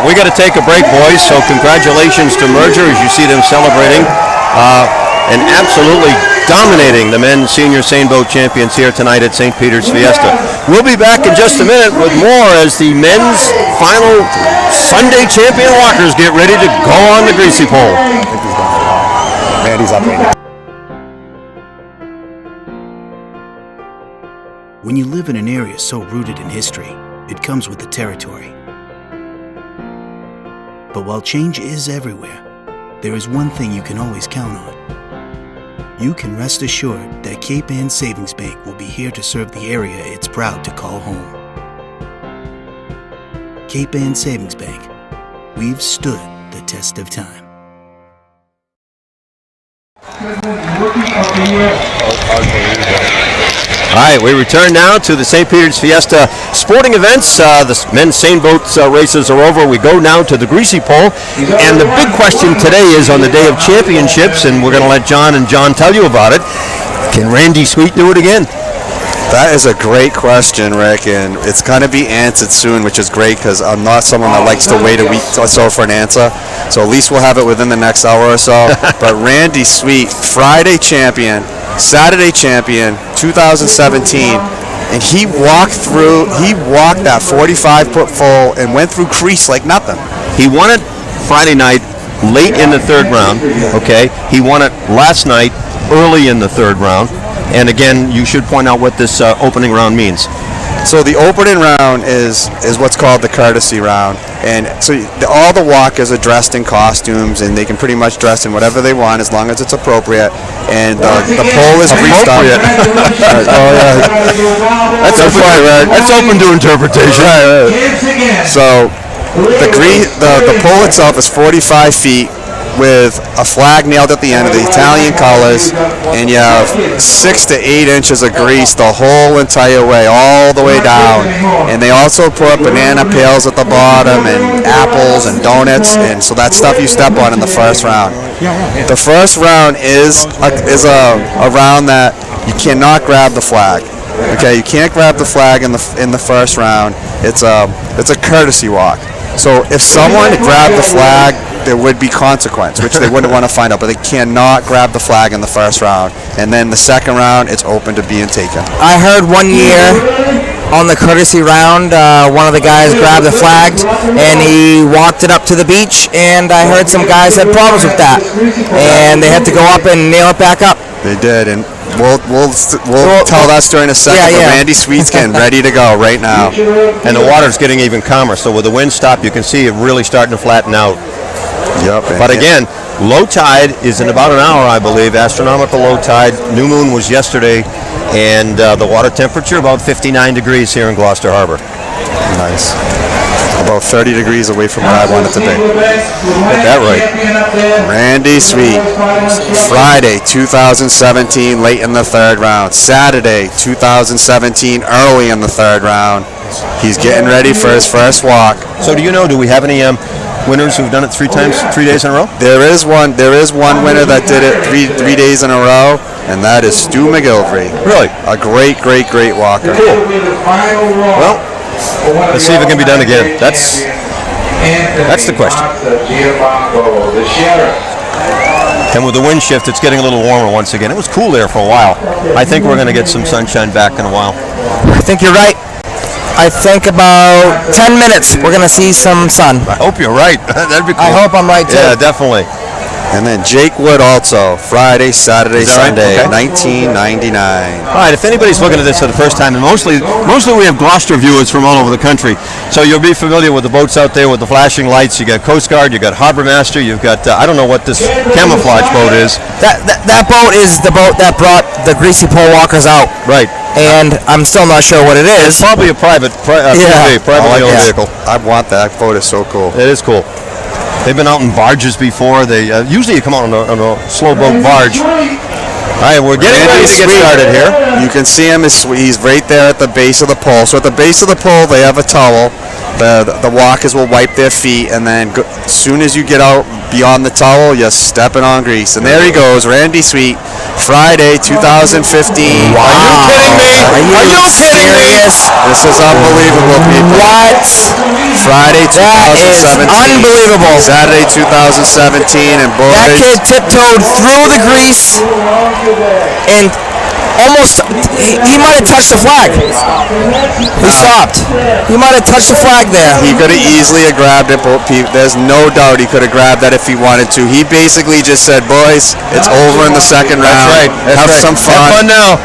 We got to take a break, boys, so congratulations to Merger as you see them celebrating and absolutely dominating the men's senior sailboat champions here tonight at St. Peter's Fiesta. We'll be back in just a minute with more as the men's final Sunday champion walkers get ready to go on the Greasy pole. Randy's up right now. When you live in an area so rooted in history, it comes with the territory. But while change is everywhere, there is one thing you can always count on. You can rest assured that Cape Ann Savings Bank will be here to serve the area it's proud to call home. Cape Ann Savings Bank. We've stood the test of time. All right, we return now to the St. Peter's Fiesta sporting events. The men's sailboat races are over. We go now to the Greasy pole. And the big question today is on the day of championships, and we're going to let John tell you about it. Can Randy Sweet do it again? That is a great question, Rick, and it's going to be answered soon, which is great because I'm not someone that likes to wait a week or so for an answer. So at least we'll have it within the next hour or so. But Randy Sweet, Friday champion, Saturday champion, 2017, and he walked that 45-foot pole and went through crease like nothing. He won it Friday night late in the third round, okay? He won it last night early in the third round. And again, you should point out what this opening round means. So the opening round is what's called the courtesy round, and so all the walkers are dressed in costumes, and they can pretty much dress in whatever they want as long as it's appropriate. And the pole is restarted. Oh yeah, that's open to interpretation. Right. So the pole itself is 45 feet. With a flag nailed at the end of the Italian colors, and you have 6 to 8 inches of grease the whole entire way, all the way down. And they also put banana peels at the bottom, and apples and donuts, and so that stuff you step on in the first round. The first round is a round that you cannot grab the flag. Okay, you can't grab the flag in the first round. It's a courtesy walk. So if someone grabbed the flag, there would be consequence, which they wouldn't want to find out, but they cannot grab the flag in the first round. And then the second round, it's open to being taken. I heard one year on the courtesy round, one of the guys grabbed the flag and he walked it up to the beach, and I heard some guys had problems with that, and they had to go up and nail it back up. They did, and we'll tell that story in a second. But Randy Sweet's getting ready to go right now. And the water's getting even calmer, so with the wind stop, you can see it really starting to flatten out. Yep. But again, low tide is in about an hour, I believe. Astronomical low tide. New moon was yesterday, and the water temperature about 59 degrees here in Gloucester Harbor. Nice. About 30 degrees away from where I want it to be. Get that right. Randy Sweet, Friday 2017, late in the third round. Saturday 2017, early in the third round. He's getting ready for his first walk. So do we have any winners who've done it 3 days in a row? There is one winner that did it three days in a row, and that is Stu McGilvery. Really? A great walker. Cool. Well, let's see if it can be done again. That's the question. And with the wind shift, it's getting a little warmer once again. It was cool there for a while. I think we're going to get some sunshine back in a while. I think you're right. I think about 10 minutes we're going to see some sun. I hope you're right. That'd be cool. I hope I'm right too. Yeah, definitely. And then Jake Wood also, Friday, Saturday, Sunday, right? Okay. 1999. All right, if anybody's looking at this for the first time, and mostly we have Gloucester viewers from all over the country, so you'll be familiar with the boats out there with the flashing lights. You got Coast Guard, you got Harbor Master, you've got, I don't know what this camouflage boat is. That boat is the boat that brought the Greasy pole walkers out. Right. And I'm still not sure what it is. It's probably a privately owned vehicle. I want that. That boat is so cool. It is cool. They've been out in barges before. They usually you come out on a slow boat barge. All right, we're getting ready to get started here. You can see him. He's right there at the base of the pole. So at the base of the pole, they have a towel. The walkers will wipe their feet, and then as soon as you get out beyond the towel, you're stepping on grease. And there he goes, Randy Sweet, Friday, 2015. Wow. Are you kidding me? Are you kidding me? This is unbelievable, people. What? Friday, That is 2017. unbelievable. Saturday, 2017, and boys. That kid tiptoed through the grease and almost, he might have touched the flag. He stopped. He might have touched the flag there. He could have easily grabbed it, but there's no doubt he could have grabbed that if he wanted to. He basically just said, boys, it's over in the second round. That's right. Have some fun. Have fun now.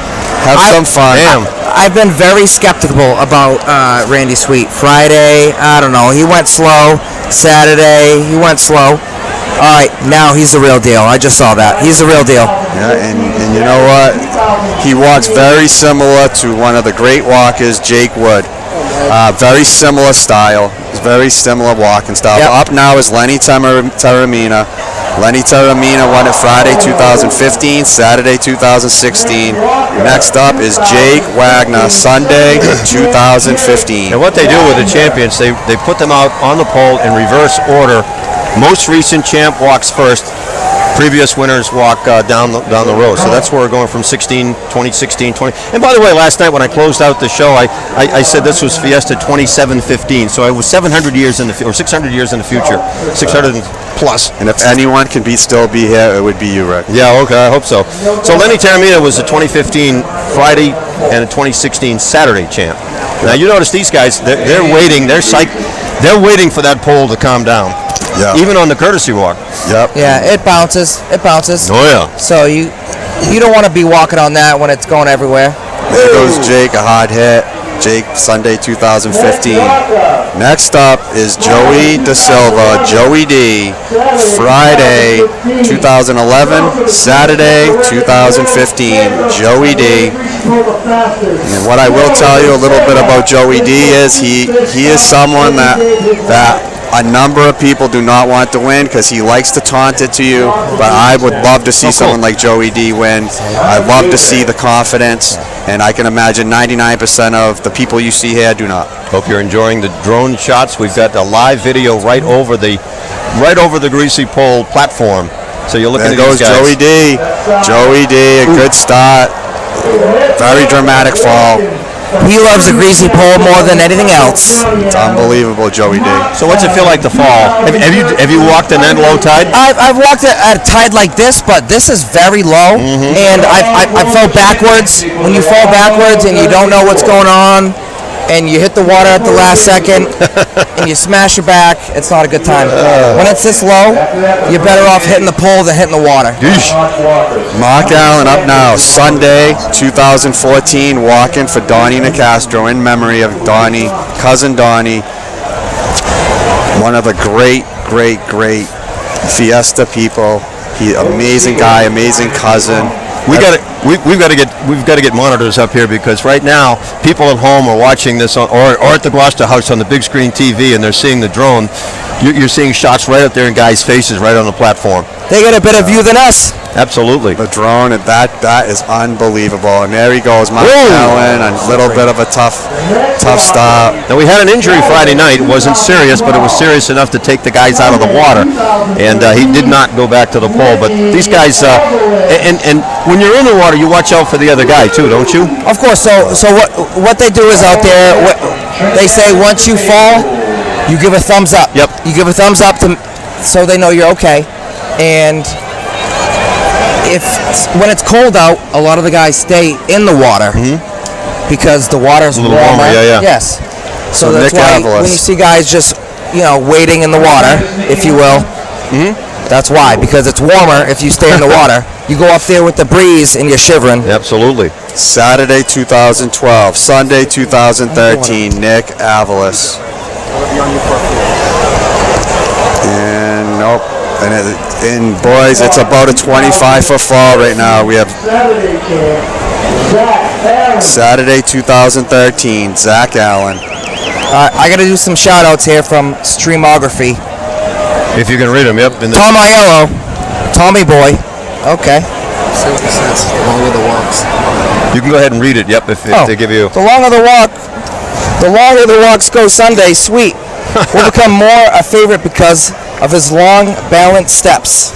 Have some fun. Damn. I've been very skeptical about Randy Sweet. Friday, I don't know. He went slow. Saturday, he went slow. All right, now he's the real deal. I just saw that. He's the real deal. Yeah, and you know what? He walks very similar to one of the great walkers, Jake Wood. Very similar style. Very similar walking style. Yep. Up now is Lenny Taramina. Lenny Taramina won it Friday 2015, Saturday 2016. Next up is Jake Wagner, Sunday 2015. And what they do with the champions, they put them out on the pole in reverse order. Most recent champ walks first. Previous winners walk down the row. So that's where we're going from 2016, 20. And by the way, last night when I closed out the show, I said this was Fiesta 2715. So I was 700 years in the or 600 years in the future, 600 plus. And if anyone can still be here, it would be you, Rick. Yeah, okay, I hope so. So Lenny Taramina was a 2015 Friday and a 2016 Saturday champ. Now you notice these guys, they're waiting, they're psyched, they're waiting for that pole to calm down. Yeah. Even on the courtesy walk. Yep. Yeah, it bounces. It bounces. Oh yeah. So you don't want to be walking on that when it's going everywhere. There goes Jake, a hard hit. Jake, Sunday 2015. Next up is Joey Da Silva, Joey D. Friday 2011, Saturday 2015, Joey D. And what I will tell you a little bit about Joey D is he is someone that a number of people do not want to win because he likes to taunt it to you, but I would love to see someone like Joey D win. I love to see the confidence, and I can imagine 99% of the people you see here do not. Hope you're enjoying the drone shots. We've got a live video right over the Greasy pole platform. So you're looking There at goes these guys. Joey D. Joey D, a good start. Very dramatic fall. He loves the greasy pole more than anything else. It's unbelievable, Joey D. So what's it feel like to fall? Have you walked in that low tide? I've walked at a tide like this, but this is very low, and I fell backwards. When you fall backwards and you don't know what's going on, and you hit the water at the last second, and you smash your back, it's not a good time. When it's this low, you're better off hitting the pole than hitting the water. Mark Allen up now, Sunday 2014, walking for Donnie Nicastro in memory of Donnie, cousin Donnie. One of the great Fiesta people. Amazing guy, amazing cousin. We've got to get monitors up here because right now people at home are watching this or at the Gloucester House on the big screen TV and they're seeing the drone. You're seeing shots right up there in guys' faces right on the platform. They get a better view than us. Absolutely. The drone, and that is unbelievable. And there he goes, Mark Allen, a little bit of a tough stop. Now we had an injury Friday night. It wasn't serious, but it was serious enough to take the guys out of the water, and he did not go back to the pole. But these guys, and when you're in the water, you watch out for the other guy too, don't you? Of course. So what they do is out there, they say once you fall, you give a thumbs up. Yep. You give a thumbs up so they know you're okay. And when it's cold out, a lot of the guys stay in the water because the water's a little warmer. Yeah. Yes. So that's Nick why Avalos. when you see guys just waiting in the water, if you will, that's why, because it's warmer if you stay in the water. You go up there with the breeze and you're shivering. Absolutely. Saturday 2012, Sunday 2013, Nick Avalos. And nope. And boys, it's about a 25-foot fall right now. We have Saturday 2013, Zach Allen. I got to do some shout outs here from Streamography. If you can read them, yep. Tom Aiello, Tommy Boy. Okay. You can go ahead and read it. Yep. If they give you. The longer the walks go Sunday, Sweet will become more a favorite because of his long, balanced steps.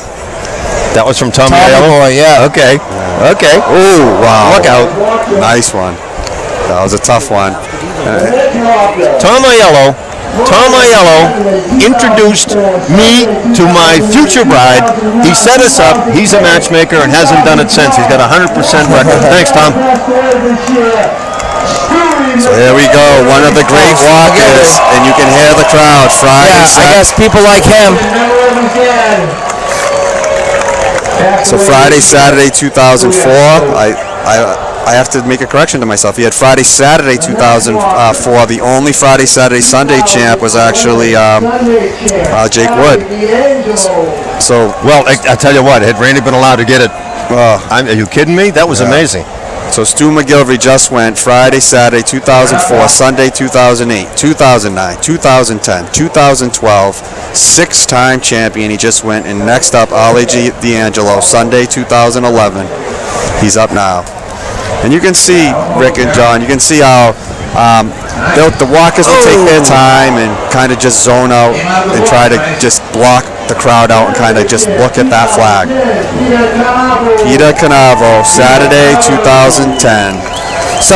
That was from Tom Tommy Aiello? Boy, yeah. Okay. Okay. Oh, wow. Look out. Nice one. That was a tough one. Tom Aiello introduced me to my future bride. He set us up. He's a matchmaker and hasn't done it since. He's got a 100% record. Thanks, Tom. So here we go, one of the great walkers, and you can hear the crowd. Friday, I guess people like him. So Friday, Saturday, 2004. I have to make a correction to myself. He had Friday, Saturday, 2004. The only Friday, Saturday, Sunday champ was actually Jake Wood. So, well, I tell you what, had Randy been allowed to get it, are you kidding me? That was amazing. So Stu McGilvery just went Friday, Saturday, 2004, Sunday, 2008, 2009, 2010, 2012, six-time champion. He just went, and next up, Ali D'Angelo, Sunday, 2011. He's up now. And you can see, Rick and John, you can see how the walkers will take their time and kind of just zone out and try to just block the crowd out and kind of just look at that flag. Peter Canavo, Saturday, 2010. So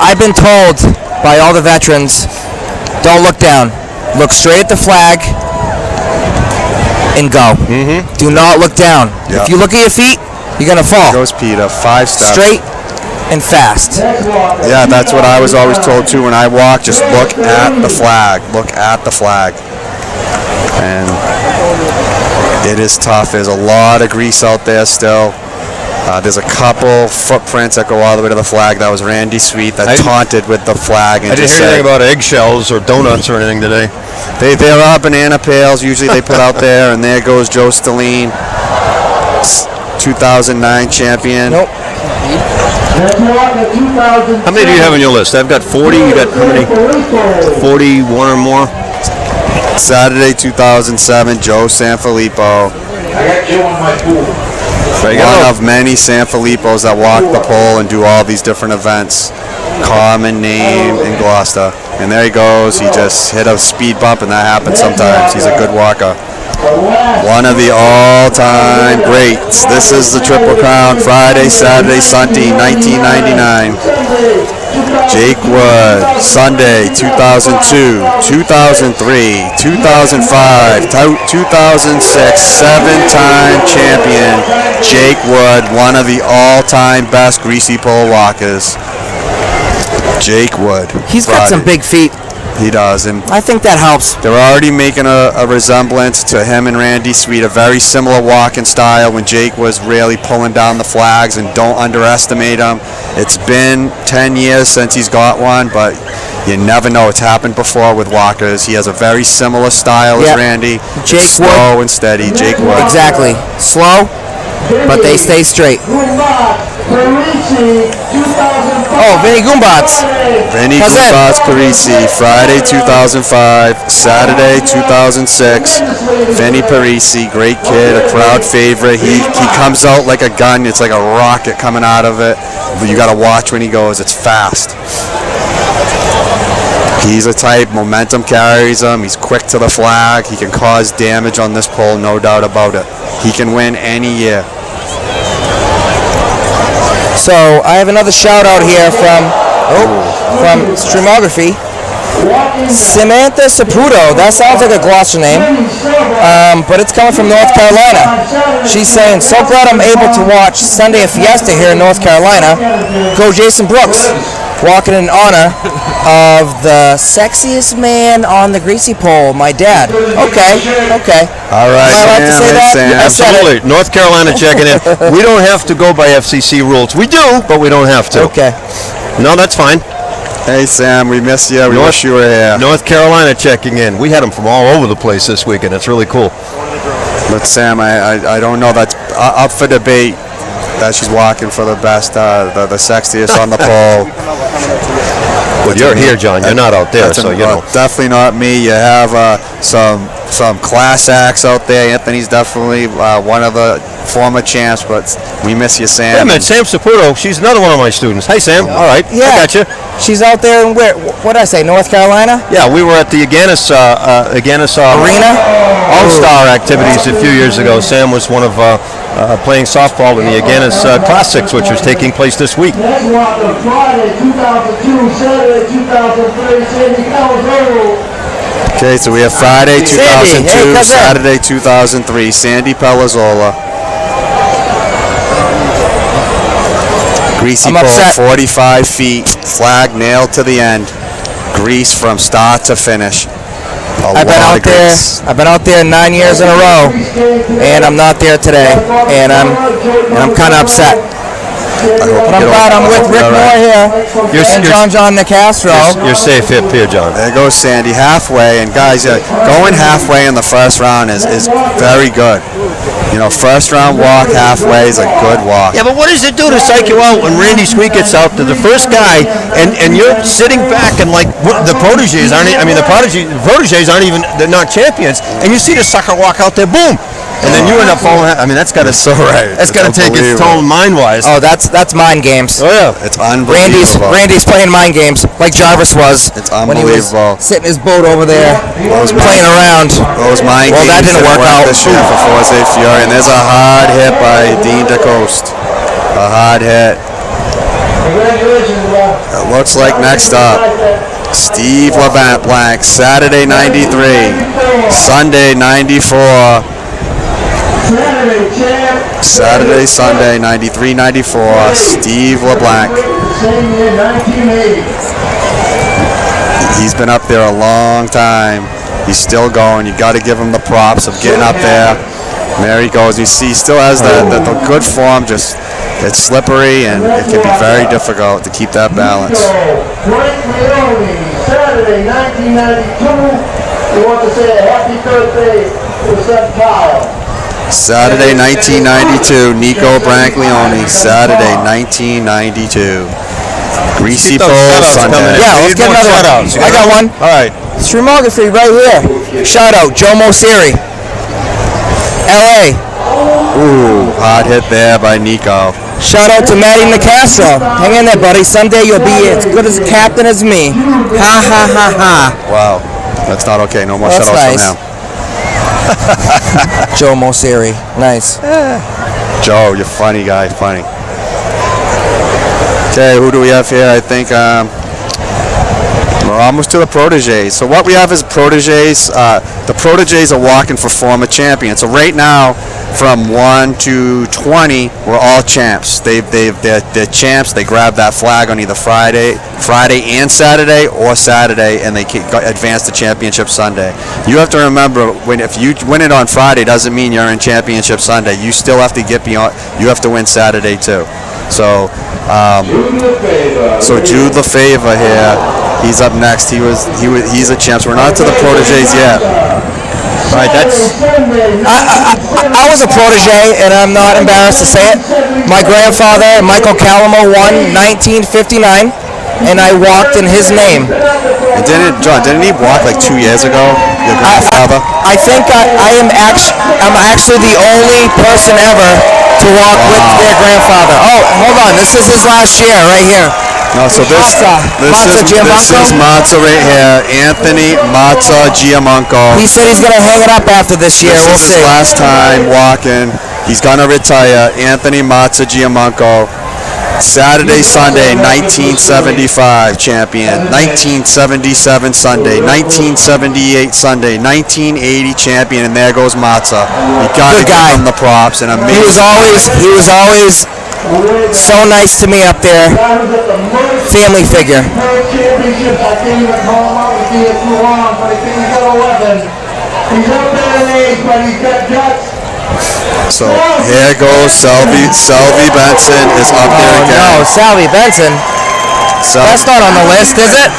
I've been told by all the veterans, don't look down. Look straight at the flag and go. Do not look down. Yep. If you look at your feet, you're going to fall. There goes Peter, 5 steps. Straight and fast. Yeah, that's what I was always told too when I walk. Just look at the flag. Look at the flag. And it is tough. There's a lot of grease out there still. There's a couple footprints that go all the way to the flag. That was Randy Sweet that taunted with the flag. And I didn't hear anything about eggshells or donuts or anything today. There are banana pails usually they put out there, and there goes Joe Stalline, 2009 champion. Nope. How many do you have on your list? I've got 40. You got how many? 41 or more? Saturday, 2007, Joe Sanfilippo. One of many Sanfilippos that walk the pole and do all these different events. Common name in Gloucester. And there he goes. He just hit a speed bump, and that happens sometimes. He's a good walker. One of the all-time greats. This is the Triple Crown, Friday, Saturday, Sunday, 1999. Jake Wood, Sunday, 2002, 2003, 2005, 2006, seven-time champion. Jake Wood, one of the all-time best greasy pole walkers. Jake Wood. He's got some big feet. He does, and I think that helps. they're already making a resemblance to him and Randy Sweet, a very similar walking style when Jake was really pulling down the flags, and don't underestimate him. It's been 10 years since he's got one, but you never know. It's happened before with walkers. He has a very similar style as Randy. Jake It's slow and steady. Jake Wood. Exactly. Slow, but they stay straight. Oh, Vinny Goombats. Vinny Goombats Parisi, Friday 2005, Saturday 2006. Vinny Parisi, great kid, a crowd favorite. He comes out like a gun. It's like a rocket coming out of it. But you got to watch when he goes. It's fast. He's a type, momentum carries him. He's quick to the flag. He can cause damage on this pole, no doubt about it. He can win any year. So I have another shout out here from Streamography. Samantha Saputo. That sounds like a Gloucester name, but it's coming from North Carolina. She's saying, so glad I'm able to watch Sunday at Fiesta here in North Carolina. Go Jason Brooks. Walking in honor of the sexiest man on the greasy pole, my dad. Okay. All right, Am I allowed to say that? Sam. Absolutely. North Carolina checking in. We don't have to go by FCC rules. We do, but we don't have to. Okay. No, that's fine. Hey, Sam, we miss you. We wish you were here. North Carolina checking in. We had them from all over the place this weekend. It's really cool. But, Sam, I don't know. That's up for debate. That she's walking for the best, the sexiest on the pole. Well, you're here, John. You're not out there, so you know. Definitely not me. You have some class acts out there. Anthony's definitely one of the former champs, but we miss you, Sam. Wait a minute, Sam Saputo. She's another one of my students. Hey, Sam. All right. Yeah. I got you. She's out there in where? What did I say? North Carolina? Yeah, we were at the Aganis Arena? All-Star activities a few years ago. Sam was one of playing softball in the Aganis Classics, which is taking place this week. Next one, the Friday 2002, Saturday 2003, Sandy Calzone. Okay, so we have Friday 2002, Sandy, hey, Saturday 2003, Sandy Pelazzola. Greasy I'm pole, upset. 45 feet, flag nailed to the end. Grease from start to finish. I've been out there 9 years in a row, and I'm not there today, and I'm kind of upset. But I'm glad I'm with Rick Moore here and John Nicastro. You're safe here, John. There goes Sandy, halfway, and guys, going halfway in the first round is very good. You know, first round walk halfway is a good walk. Yeah, but what does it do to psych you out when Randy Sweet gets out to the first guy, and you're sitting back and like the Protégés aren't? I mean, the Protégés aren't even, they're not champions, and you see the sucker walk out there, boom. And then you end up falling. I mean, that's got to That's got to take its toll mind-wise. Oh, that's mind games. Oh yeah, it's unbelievable. Randy's playing mind games like Jarvis was. It's when he was unbelievable. sitting his boat over there, playing around. Those mind games that didn't work out this year for Forza Fiore, and there's a hard hit by Dean DeCoste. A hard hit. It looks like next up, Steve LeBlanc, Saturday '93, Sunday '94. Saturday, Sunday, 93, 94, Steve LeBlanc. He's been up there a long time. He's still going. You got to give him the props of getting up there. There he goes. You see, he still has the good form. Just it's slippery, and it can be very difficult to keep that balance. Saturday, 1992. We want to say a happy birthday to Seth Kyle. Saturday, 1992, Nico Branglione. Saturday, 1992. Greasy pole Sunday. Yeah, let's get another one. I got one. All right. Streamography right here. Shout out, Joe Mosiri. LA. Ooh, hard hit there by Nico. Shout out to Matty Nicastro. Hang in there, buddy. Someday you'll be as good as a captain as me. Ha ha ha ha. Wow, that's not okay. No more Well, shutouts that's from him. Joe Mosiri. Nice. Joe, you're funny guy, funny. Okay, who do we have here? I think we're almost to the Protégés. So what we have is Protégés. The Protégés are walking for former champions. So right now, from 1 to 20, we're all champs. They're champs. They grab that flag on either Friday and Saturday, or Saturday, and they advance to championship Sunday. You have to remember, if you win it on Friday, doesn't mean you're in championship Sunday. You still have to get beyond. You have to win Saturday too. So, Jude LaFavor here. He's up next. He's a champ. So we're not to the Protégés yet. All right, that's. I was a protege, and I'm not embarrassed to say it. My grandfather, Michael Calamo, won 1959, and I walked in his name. And didn't he walk like 2 years ago? Your grandfather? I think I'm actually the only person ever to walk with their grandfather. Oh, hold on. This is his last year right here. No, so this is Mazza right here. Anthony Mazza Giamanco. He said he's going to hang it up after this year. This we'll is see. his last time walking. He's going to retire. Anthony Mazza Giamanco. Saturday, Sunday, 1975 champion. 1977 Sunday. 1978 Sunday. 1980 champion. And there goes Mazza. You got to give him the props. And amazing. He was always so nice to me up there. Family figure. So here goes Selby. Selby Benson is up there again. No, Selby Benson. That's not on the list, is it?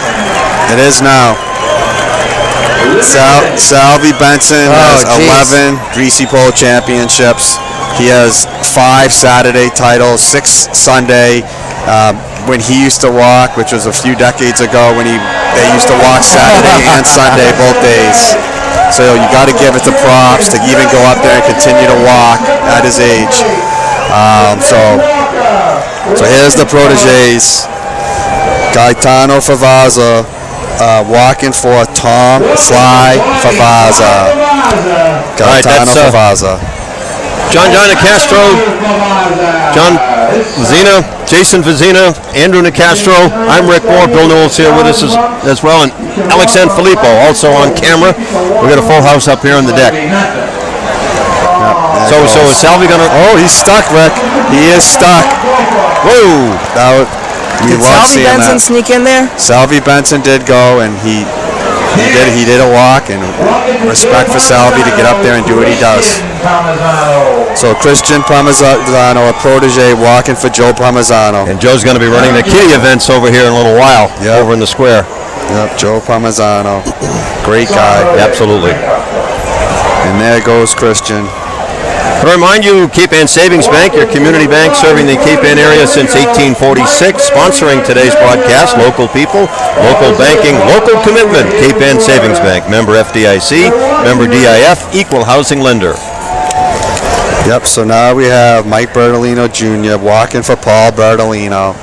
It is now. Selby Benson has 11 Greasy Pole championships. He has 5 Saturday titles, 6 Sunday. When he used to walk, which was a few decades ago, when they used to walk Saturday and Sunday both days. So you got to give it the props to even go up there and continue to walk at his age. So here's the Protégés. Gaetano Favazza walking for Tom Sly Favazza. Gaetano Favazza. John Nicastro, John Vizina, Jason Vizina, Andrew Nicastro. I'm Rick Moore. Bill Newell's here with us as well, and Alex Filippo also on camera. We got a full house up here on the deck. So is Salvi gonna? Oh, he's stuck, Rick. He is stuck. Whoa! Did Salvi Benson sneak in there? Salvi Benson did go, and he did a walk, and respect for Salvi to get up there and do what he does. So Christian Parmezzano, a protege, walking for Joe Parmezzano. And Joe's going to be running the kitty events over here in a little while, over in the square. Yep, Joe Parmezzano. Great guy. Absolutely. And there goes Christian. I remind you, Cape Ann Savings Bank, your community bank serving the Cape Ann area since 1846, sponsoring today's broadcast. Local people, local banking, local commitment. Cape Ann Savings Bank, member FDIC, member DIF, equal housing lender. Yep, so now we have Mike Bertolino Jr. walking for Paul Bertolino.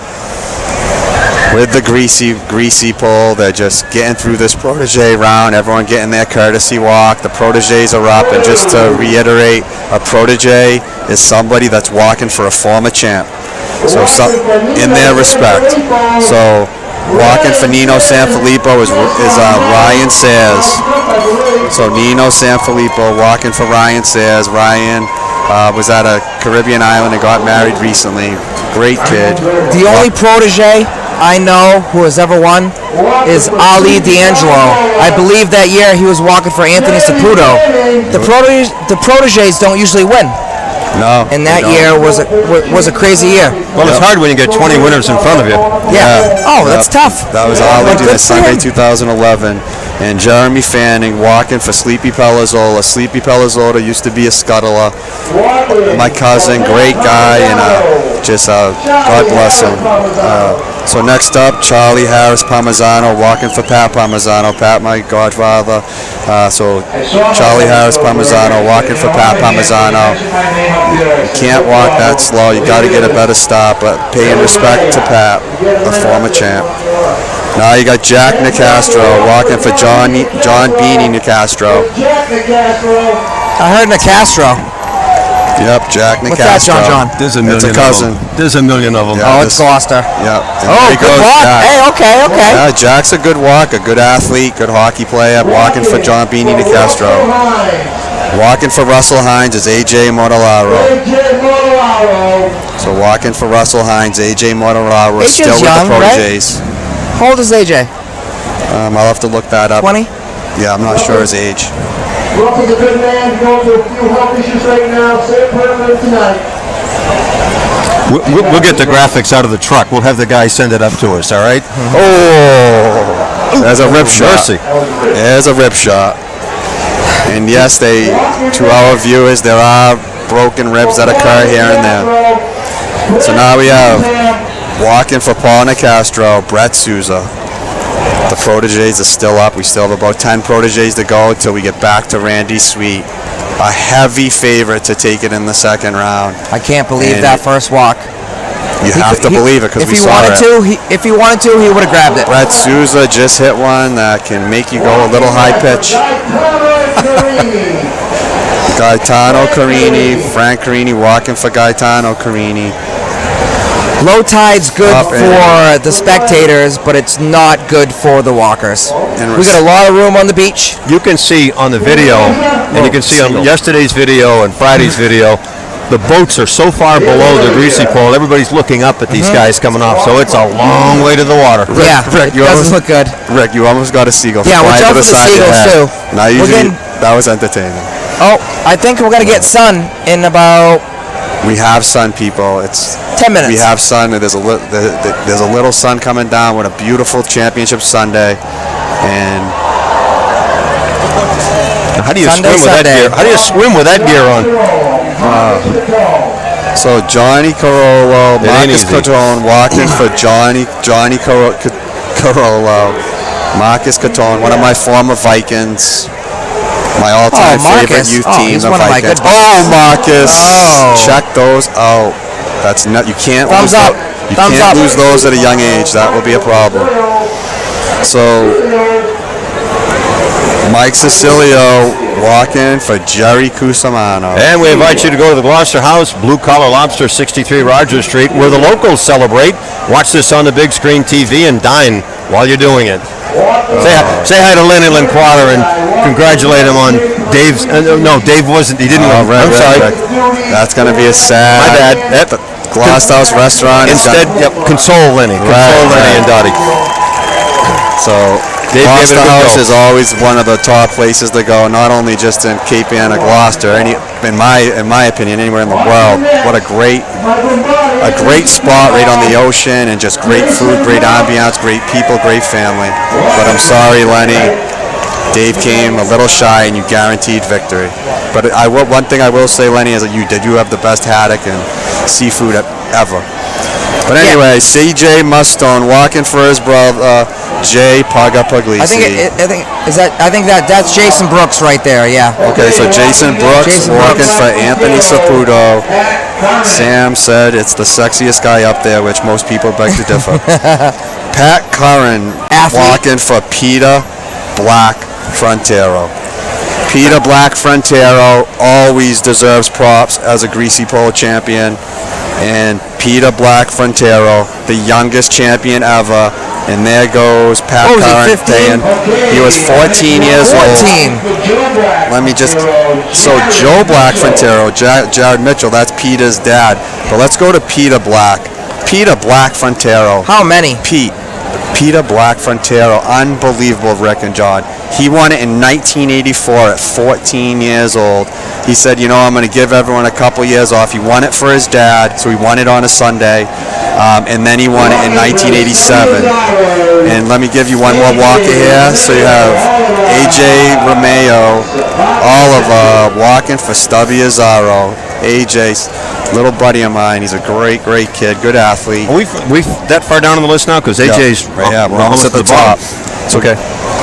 With the greasy pole, they're just getting through this protege round. Everyone getting their courtesy walk. The proteges are up, and just to reiterate, a protege is somebody that's walking for a former champ. So in their respect. So walking for Nino Sanfilippo is Ryan Sayers. So Nino Sanfilippo walking for Ryan Sayers. Ryan was at a Caribbean island and got married recently. Great kid. The only protege I know who has ever won is Ali D'Angelo. I believe that year he was walking for Anthony Saputo. The proteges don't usually win. No. And that year was a crazy year. Well, it's hard when you get 20 winners in front of you. Yeah. Oh, that's tough. That was Ali that Sunday 2011. And Jeremy Fanning walking for Sleepy Pelazzola. Sleepy Pelazzola used to be a scuttler. My cousin, great guy, and God bless him. So next up, Charlie Harris Parmezzano walking for Pat Parmezzano. Pat, my godfather. So Charlie Harris Parmezzano walking for Pat Parmezzano. You can't walk that slow. You got to get a better stop, but paying respect to Pat, a former champ. Now you got Jack Nicastro walking for John Beanie Nicastro. I heard Nicastro. Yep, Jack Nicastro. What's that, John? There's a million. It's a cousin. There's a million of them. Yeah, it's Gloucester. Yep. Good walk. Jack. Hey, okay. Yeah, Jack's a good walk, a good athlete, good hockey player. Walking for John Beanie Nicastro. Walking for Russell Hines is AJ Mortellaro. So walking for Russell Hines, AJ Mortellaro, still with the proteges. Right? How old is AJ? I'll have to look that up. 20? Yeah, I'm not sure his age. Russell's a good man, going through a few health issues right now. Same perfect tonight. We'll get the graphics out of the truck. We'll have the guy send it up to us, all right? Oh, there's a rip shot. Mercy. There's a rip shot. And yes, to our viewers, there are broken ribs that occur here and there. So now we have walking for Paul Nicastro, Brett Souza. The proteges are still up. We still have about 10 proteges to go until we get back to Randy Sweet. A heavy favorite to take it in the second round. I can't believe that first walk. You have to believe it because we saw it. If he wanted to, he would have grabbed it. Brett Souza just hit one that can make you go a little high pitch. Gaetano Carini, Frank Carini walking for Gaetano Carini. Low tide's good for the spectators, but it's not good for the walkers. We got a lot of room on the beach. You can see on the video, and you can see on yesterday's video and Friday's video, the boats are so far below the greasy pole. Everybody's looking up at these guys coming off, so it's a long way to the water. Rick, it doesn't look good. Rick, you almost got a seagull. Yeah, watch out for the seagulls too. Now that was entertaining. Oh, I think we're gonna get sun in about. We have sun, people. It's 10 minutes. We have sun. And there's a little sun coming down with a beautiful championship Sunday, and how do you swim with that gear? How do you swim with that gear on? So Johnny Carollo, Marcus Catone walking for Johnny Carollo, Marcus Catone, one of my former Vikings. My all-time favorite youth team, the Vikings. Marcus! Check those out. That's not. You can't. Thumbs up. You Thumbs can't up. lose those at a young age. That will be a problem. So, Mike Cecilio walking for Jerry Cusimano. And we invite you to go to the Gloucester House, Blue Collar Lobster, 63 Rogers Street, where the locals celebrate. Watch this on the big screen TV and dine while you're doing it. Say hi to Lenny Linquata and congratulate him on Dave's. No, Dave wasn't. He didn't. I'm sorry. That's going to be a sad. My bad. The Gloucester House restaurant. Instead, console Lenny. Console Lenny and Dottie. So, Gloucester House is always one of the top places to go, not only just in Cape Ann or Gloucester, in my opinion, anywhere in the world. What a great spot right on the ocean, and just great food, great ambiance, great people, great family. But I'm sorry, Lenny, Dave came a little shy, and you guaranteed victory. But one thing I will say, Lenny, is that you have the best haddock and seafood ever. But anyway, C.J. Mustone walking for his brother, Jay Puglisi. I think that's Jason Brooks right there. Yeah. Okay, so Jason Brooks walking for Anthony Saputo. Sam said it's the sexiest guy up there, which most people beg to differ. Pat Curran walking for Peter Black Frontero. Peter Black Frontero always deserves props as a Greasy Pole champion. And Peter Black Frontero, the youngest champion ever. And there goes Pat Curran saying he was 14 years old. Let me just. So Joe Black Frontero, Jared Mitchell, that's Peter's dad. But let's go to Peter Black. Peter Black Frontero. How many? Peter Black Frontero, unbelievable, Rick and John. He won it in 1984 at 14 years old. He said, I'm going to give everyone a couple years off. He won it for his dad, so he won it on a Sunday, and then he won it in 1987. And let me give you one more walker here. So you have A.J. Romeo, Oliver, walking for Stubby Azzaro. A.J.'s little buddy of mine. He's a great kid, good athlete. Are we that far down on the list now? Because AJ's we're almost at the top. It's okay.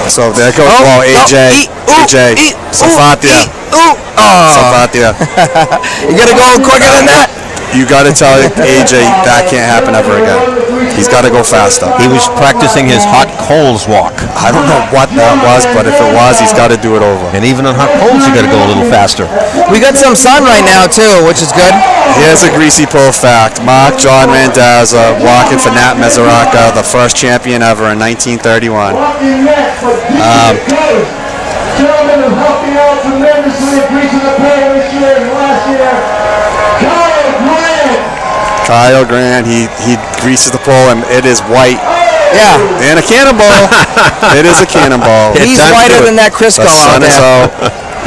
So there goes AJ. Safatia. Safatia. You gotta go quicker than that. You gotta tell AJ that can't happen ever again. He's got to go faster. He was practicing his hot coals walk. I don't know what that was, but if it was, he's got to do it over. And even on hot coals, you got to go a little faster. We got some sun right now too, which is good. Here's a Greasy Pole fact: Mark John Randazza walking for Nat Mezzaraca, the first champion ever in 1931. Gentlemen who helped me out tremendously at Greasy the Pole this year and last year, Kyle Grant, he greases the pole, and it is white. Yeah. And a cannonball. It is a cannonball. He's whiter than that Crisco out there.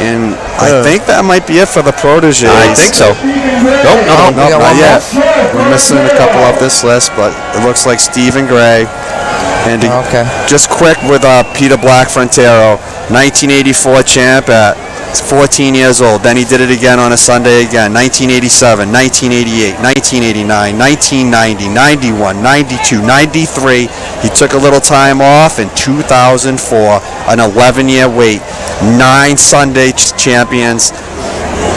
And I think that might be it for the Protégé. I think so. Nope, not yet. We're missing a couple off this list, but it looks like Stephen Gray. And just quick with Peter Black Frontero, 1984 champ at 14 years old. Then he did it again on a Sunday again. 1987, 1988, 1989, 1990, 91, 92, 93. He took a little time off in 2004, an 11-year wait. 9 Sunday champions.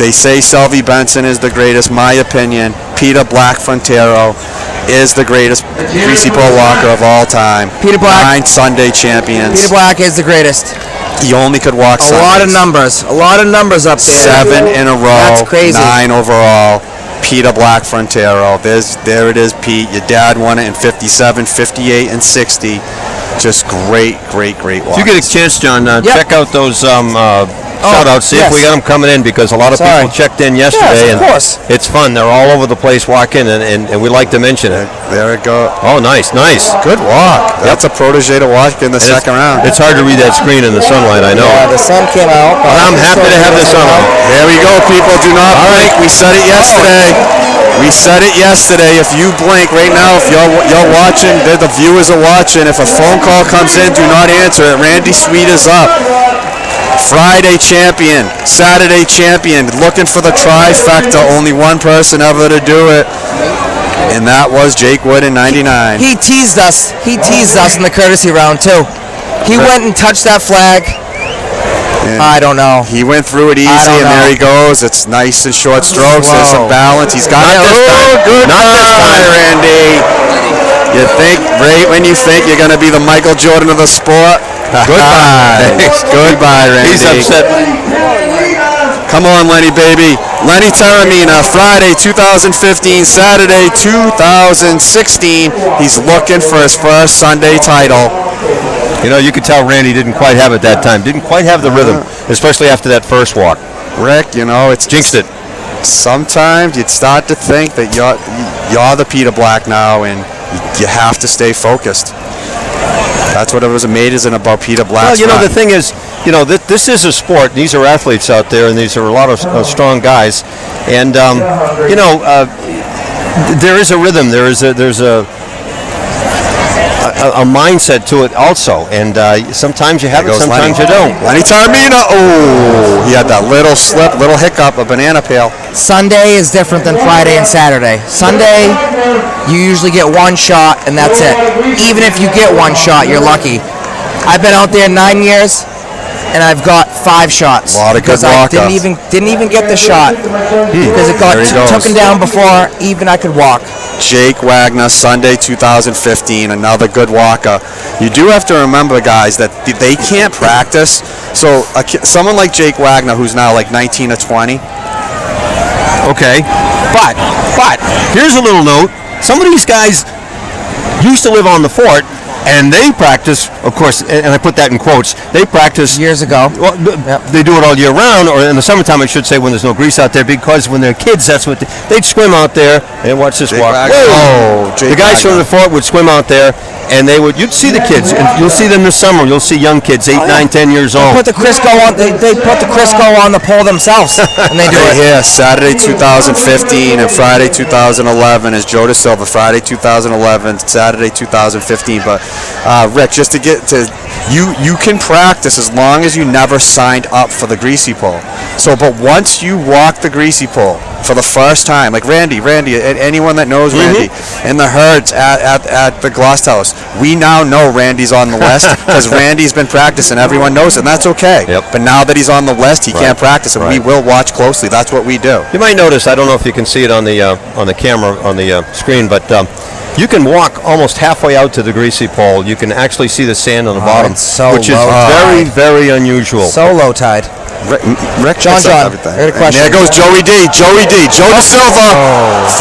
They say Selvey Benson is the greatest. My opinion, Peter Black Frontero is the greatest Greasy Pole walker of all time. Peter Black. 9 Sunday champions. Peter Black is the greatest. He only could walk Sundays. A lot of numbers up there. 7 in a row. That's crazy. 9 overall. Peter Black Frontero. There it is, Pete. Your dad won it in 57, 58, and 60. Just great walks. If you get a chance, John, check out those shout-outs. See if we got them coming in, because a lot of people checked in yesterday. Yes, of course. It's fun. They're all over the place walking, and we like to mention it. There it goes. Oh, nice. Good walk. That's a Protégé to watch in the second round. It's hard to read that screen in the sunlight, I know. Yeah, the sun came out. But I'm happy to have the sun out. There we go, people. Do not blink. We said it yesterday. If you blink right now, if you're watching, the viewers are watching. If a phone call comes in, do not answer it. Randy Sweet is up. Friday champion, Saturday champion, looking for the trifecta. Only one person ever to do it, and that was Jake Wood in 99. He teased us. He teased us in the courtesy round too. He went and touched that flag. And I don't know. He went through it easy, and there he goes. It's nice and short strokes. There's some balance. He's got it. Not this time, Randy. You think right when you think you're going to be the Michael Jordan of the sport? Goodbye. Goodbye, Randy. He's upset. Come on, Lenny, baby. Lenny Taramina, Friday 2015, Saturday 2016. He's looking for his first Sunday title. You know, you could tell Randy didn't quite have it that time. Didn't quite have the rhythm, especially after that first walk. Rick, you know, it's Jinxed it. Sometimes you'd start to think that you're the Peter Black now, and you have to stay focused. That's what it was amazing about Peter Black. Well, you know, the thing is, you know, this is a sport. These are athletes out there, and these are a lot of strong guys. And, you know, there is a rhythm. There's a mindset to it also, and sometimes you have it, sometimes you don't. Lenny Taramina, oh, he had that little slip, little hiccup, a banana peel. Sunday is different than Friday and Saturday. Sunday, you usually get one shot, and that's it. Even if you get one shot, you're lucky. I've been out there 9 years, and I've got 5 shots. A lot of good because I walk-ups. didn't even get the shot because it got taken down before even I could walk. Jake Wagner, Sunday 2015, another good walker. You do have to remember, guys, that they can't practice. So someone like Jake Wagner, who's now like 19 or 20. Okay, but here's a little note. Some of these guys used to live on the fort, and they practice, of course, and I put that in quotes, they practice Years ago. Well, they do it all year round, or in the summertime, I should say, when there's no grease out there, because when they're kids, that's what they'd swim out there and watch this walk. Oh, The guys from the fort would swim out there, and you'd see the kids, and you'll see them this summer. You'll see young kids, 8, 9, 10 years old. Put the Crisco on. They put the Crisco on the pole themselves, and they do it. Here, Saturday 2015 and Friday 2011 is Joe Da Silva. Friday 2011, Saturday 2015. But Rick, just to get to you can practice as long as you never signed up for the greasy pole. So, but once you walk the greasy pole for the first time, like Randy, anyone that knows Randy, and the herds at the Gloss House, we now know Randy's on the list because Randy's been practicing. Everyone knows it, and that's okay. Yep. But now that he's on the list, he can't practice, and we will watch closely. That's what we do. You might notice, I don't know if you can see it on the camera, on the screen, but you can walk almost halfway out to the greasy pole. You can actually see the sand on the bottom, it's so which is low very, tide. very unusual. So low tide. Rick, John, everything. I got a question. And there goes Joey D. Joe Da Silva,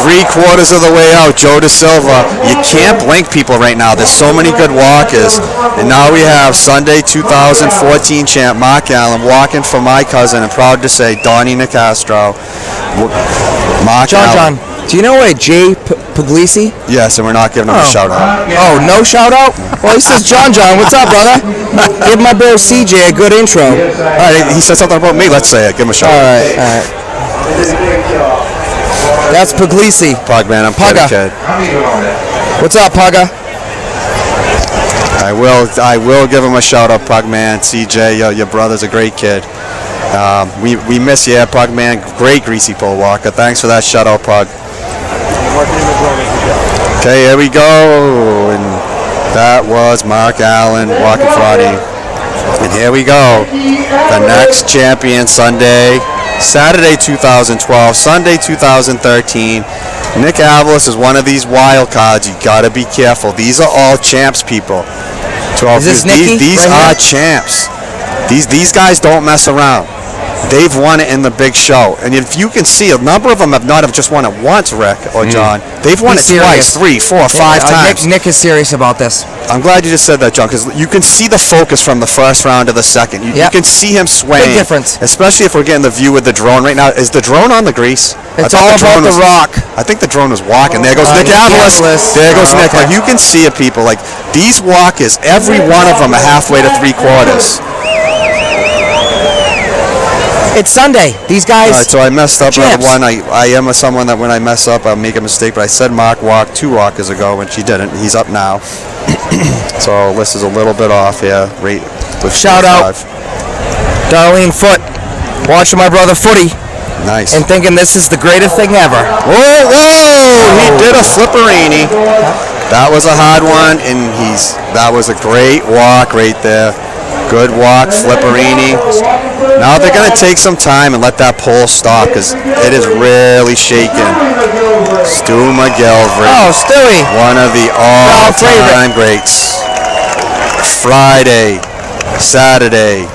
3/4 of the way out. Joe Da Silva. You can't blink people right now. There's so many good walkers. And now we have Sunday 2014 champ Mark Allen walking for my cousin, and proud to say Donnie Nicastro. Mark Allen. John, do you know a Jay Puglisi? Yes, and we're not giving him a shout out. Oh, no shout out? Well, he says, John, what's up, brother? Give my bro CJ a good intro. All right, he said something about me. Let's say it. Give him a shout out. All right. That's Puglisi. Pug, man, I'm Pugga. kid. What's up, Pugga? I will give him a shout out, Pug, man. CJ, your brother's a great kid. We miss you, Pug, man. Great greasy pole walker. Thanks for that shout out, Pug. Okay, here we go. And that was Mark Allen walking Friday. And here we go. The next champion Sunday, Saturday 2012, Sunday 2013. Nick Avalos is one of these wild cards. You gotta be careful. These are all champs, people. Is this Nicky? These right are champs. These guys don't mess around. They've won it in the big show. And if you can see, a number of them have not just won it once, Rick or John. They've won He's it twice, serious. 3, 4, 5 times. Nick is serious about this. I'm glad you just said that, John, because you can see the focus from the first round to the second. You can see him swaying. Big difference. Especially if we're getting the view with the drone right now. Is the drone on the grease? It's all about the rock. I think the drone was walking. There goes Nick Nick Avalos. Avalos. There goes Nick. Okay. Like, you can see it, people. Like, these walkers, every one of them are halfway to 3/4. It's Sunday. These guys. All right, so I messed up champs. number one. I am someone that when I mess up, I'll make a mistake. But I said Mark walked 2 walkers ago, and she didn't. He's up now. So this is a little bit off here. Right with Shout out. 5. Darlene Foot, watching my brother Footy Nice. and thinking this is the greatest thing ever. Whoa! He did a flipperini. That was a hard one, and that was a great walk right there. Good walk, Flipperini. Now they're going to take some time and let that pole stop because it is really shaking. Stu McGillivray. Oh, Stewie. One of the all-time greats. Friday, Saturday,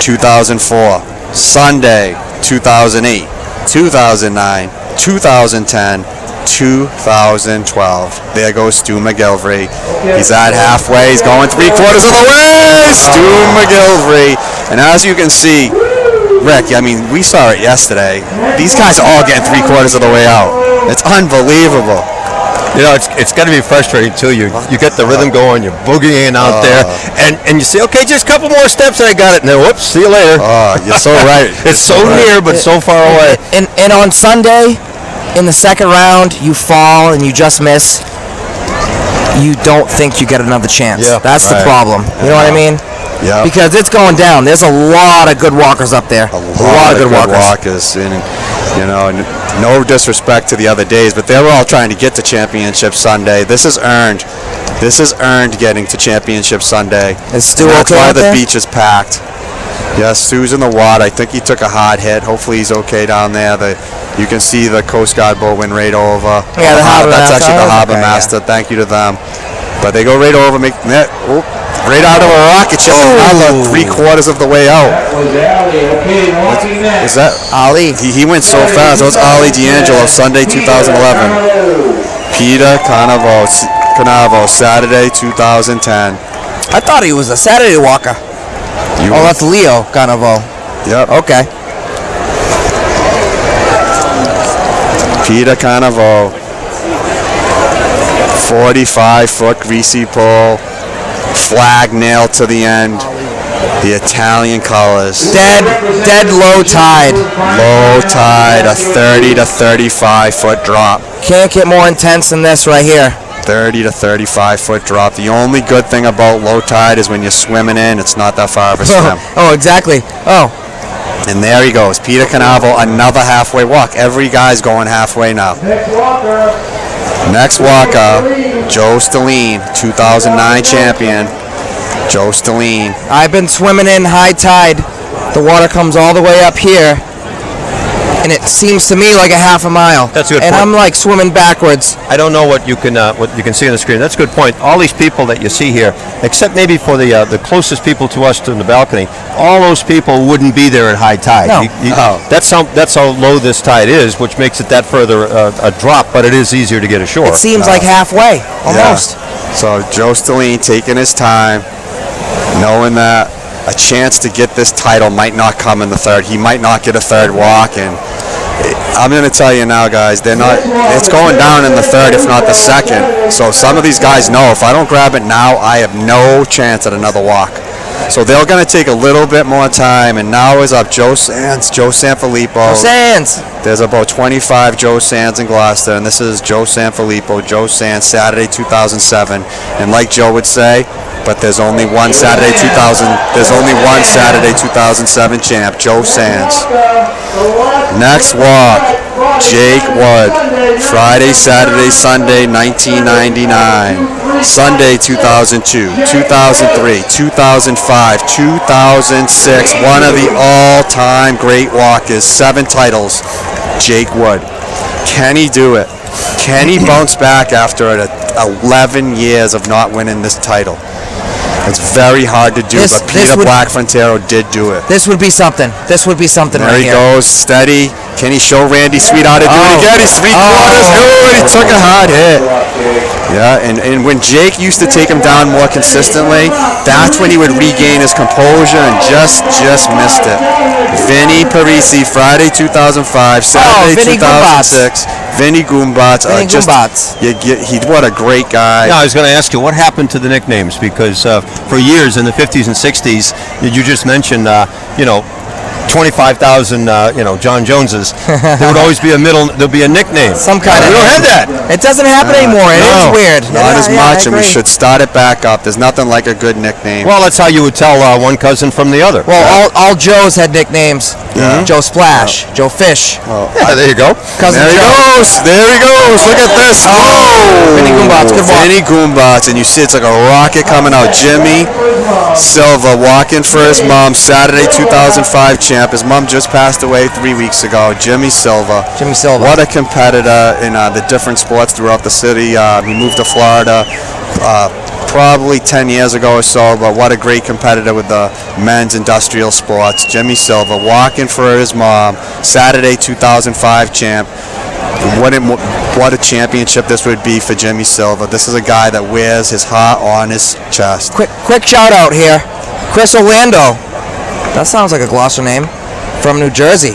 2004. Sunday, 2008, 2009, 2010, 2012. There goes Stu McGillivray. He's at halfway. He's going 3/4 of the way. Stu McGillivray. And as you can see, Rick, I mean, we saw it yesterday. These guys are all getting 3/4 of the way out. It's unbelievable. You know, it's got to be frustrating too. You get the rhythm going, you're boogieing out there, and you say, okay, just a couple more steps and I got it. And then, whoops, see you later. Oh, you're so right. It's so near, but so far away. And on Sunday, in the second round, you fall and you just miss. You don't think you get another chance. Yeah, that's the problem. You know what I mean? Yeah. Because it's going down. There's a lot of good walkers up there. A lot of good walkers. And, you know, no disrespect to the other days, but they were all trying to get to Championship Sunday. This is earned. This is earned getting to Championship Sunday. Is Stu That's okay why out the there? beach is packed. Yes, Stu's in the water. I think he took a hard hit. Hopefully he's okay down there. You can see the Coast Guard boat went right over. Yeah, the harbor That's master. actually the harbor Okay, yeah. master. Thank you to them. But they go right over, make net. Right out of a rocket ship, another 3/4 of the way out. Is that Ali? He went so fast. That was Ali D'Angelo, Sunday 2011. Peter Canavo, Saturday 2010. I thought he was a Saturday walker. Oh, that's Leo Canavo. Yep. Okay. Peter Canavo, 45-foot greasy pole, flag nailed to the end. The Italian colors. Dead low tide. Low tide, a 30 to 35-foot drop. Can't get more intense than this right here. 30 to 35-foot drop. The only good thing about low tide is when you're swimming in, it's not that far of a swim. Oh, exactly. Oh. And there he goes. Peter Canavo, another halfway walk. Every guy's going halfway now. Next walker, Joe Stalline, 2009 champion. Joe Stalline. I've been swimming in high tide. The water comes all the way up here, and it seems to me like a half a mile. That's a good and point. I'm like swimming backwards. I don't know what you can see on the screen. That's a good point. All these people that you see here, except maybe for the closest people to us in the balcony, all those people wouldn't be there at high tide. No. That's how low this tide is, which makes it that further a drop, but it is easier to get ashore. It seems like halfway, almost. Yeah. So Joe Stalline taking his time, knowing that a chance to get this title might not come in the third. He might not get a third walk, and I'm going to tell you now, guys, it's going down in the third, if not the second. So some of these guys know if I don't grab it now, I have no chance at another walk. So they're going to take a little bit more time, and now is up Joe Sanfilippo. Sands. There's about 25 Joe Sands in Gloucester, and this is Joe Sanfilippo, Joe Sands, Saturday 2007. And like Joe would say, but there's only one Saturday 2007 champ, Joe Sands. Next walk, Jake Wood, Friday, Saturday, Sunday, 1999. Sunday, 2002, 2003, 2005, 2006. One of the all-time great walkers, 7 titles, Jake Wood. Can he do it? Can he bounce back after 11 years of not winning this title? It's very hard to do, but Peter Black-Frontero did do it. This would be something. This would be something There right he here. goes, steady. Can he show Randy Sweet how to do it again? He's 3/4. Good. He took a hard hit. Yeah, and when Jake used to take him down more consistently, that's when he would regain his composure and just missed it. Vinny Parisi, Friday 2005, Saturday Vinny 2006. Vinny Goombats. What a great guy. Yeah, I was going to ask you, what happened to the nicknames? Because for years in the 50s and 60s, you just mentioned, 25,000, John Joneses, there would always be there'll be a nickname. Some kind of. We don't have that. It doesn't happen anymore. It is weird. Not as much, I and we agree. should start it back up. There's nothing like a good nickname. Well, that's how you would tell one cousin from the other. Well, all Joes had nicknames. Yeah. Joe Splash, Joe Fish. Yeah, there you go. Cousin There he Joe. goes. There he goes. Look at this. Vinny Goombats, good walk. Vinny Goombats, and you see it's like a rocket coming out. Jimmy Silva walking for his mom. Saturday 2005 champ. His mom just passed away 3 weeks ago. Jimmy Silva. Jimmy Silva. What a competitor in the different sports throughout the city. He moved to Florida probably 10 years ago or so, but what a great competitor with the men's industrial sports. Jimmy Silva walking for his mom. Saturday 2005 champ. What a championship this would be for Jimmy Silva. This is a guy that wears his heart on his chest. Quick shout out here. Chris Orlando. That sounds like a Gloucester name. From New Jersey.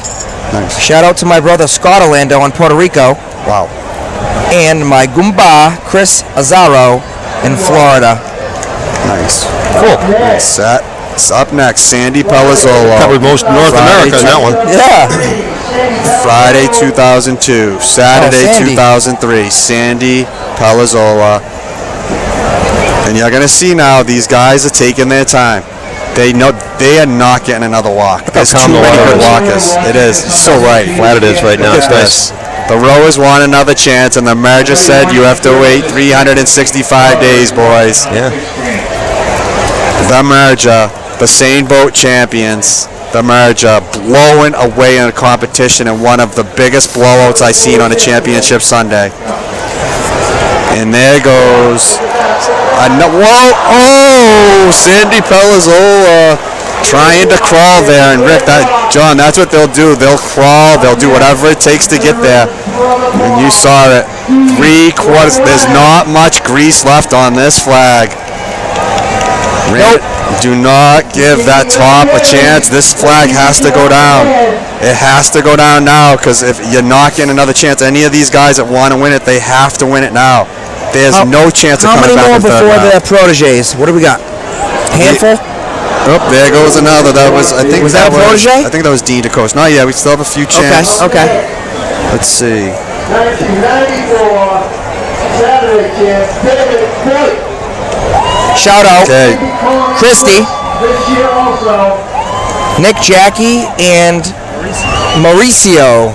Nice. Shout out to my brother Scott Orlando in Puerto Rico. Wow. And my Goomba Chris Azaro in Florida. Nice. Cool. Nice set. It's up next, Sandy Palazzolo. Covered most North Friday, America in that one. Yeah. Friday 2002, Saturday Sandy. 2003, Sandy Palazzolo. And you're going to see now these guys are taking their time. They know they are not getting another walk. There's calm too the many water good is. walkers. It is. You're so right. Flat it is right now. Look It's at nice. this. The rowers want another chance, and the merger said you have to wait 365 days, boys. Yeah. The merger, the Seine Boat champions, the merger blowing away in a competition in one of the biggest blowouts I've seen on a championship Sunday. And there goes. Whoa! Sandy Palazzolo trying to crawl there. And Rick, John, that's what they'll do. They'll crawl. They'll do whatever it takes to get there. And you saw it. 3/4. There's not much grease left on this flag. Nope. Do not give that top a chance. This flag has to go down. It has to go down now, because if you're not getting another chance, any of these guys that want to win it, they have to win it now. There's no chance of How coming many back more in third before round. the Protégés? What do we got? Handful? Oh, there goes another. That was, I think Was that a Protégé? I think that was Dean DeCoste. Not yet. We still have a few chances. Okay. Let's see. 1994 Saturday champ, David Boyd. Shout out Okay. Christy, This year also. Nick Jackie, and Mauricio.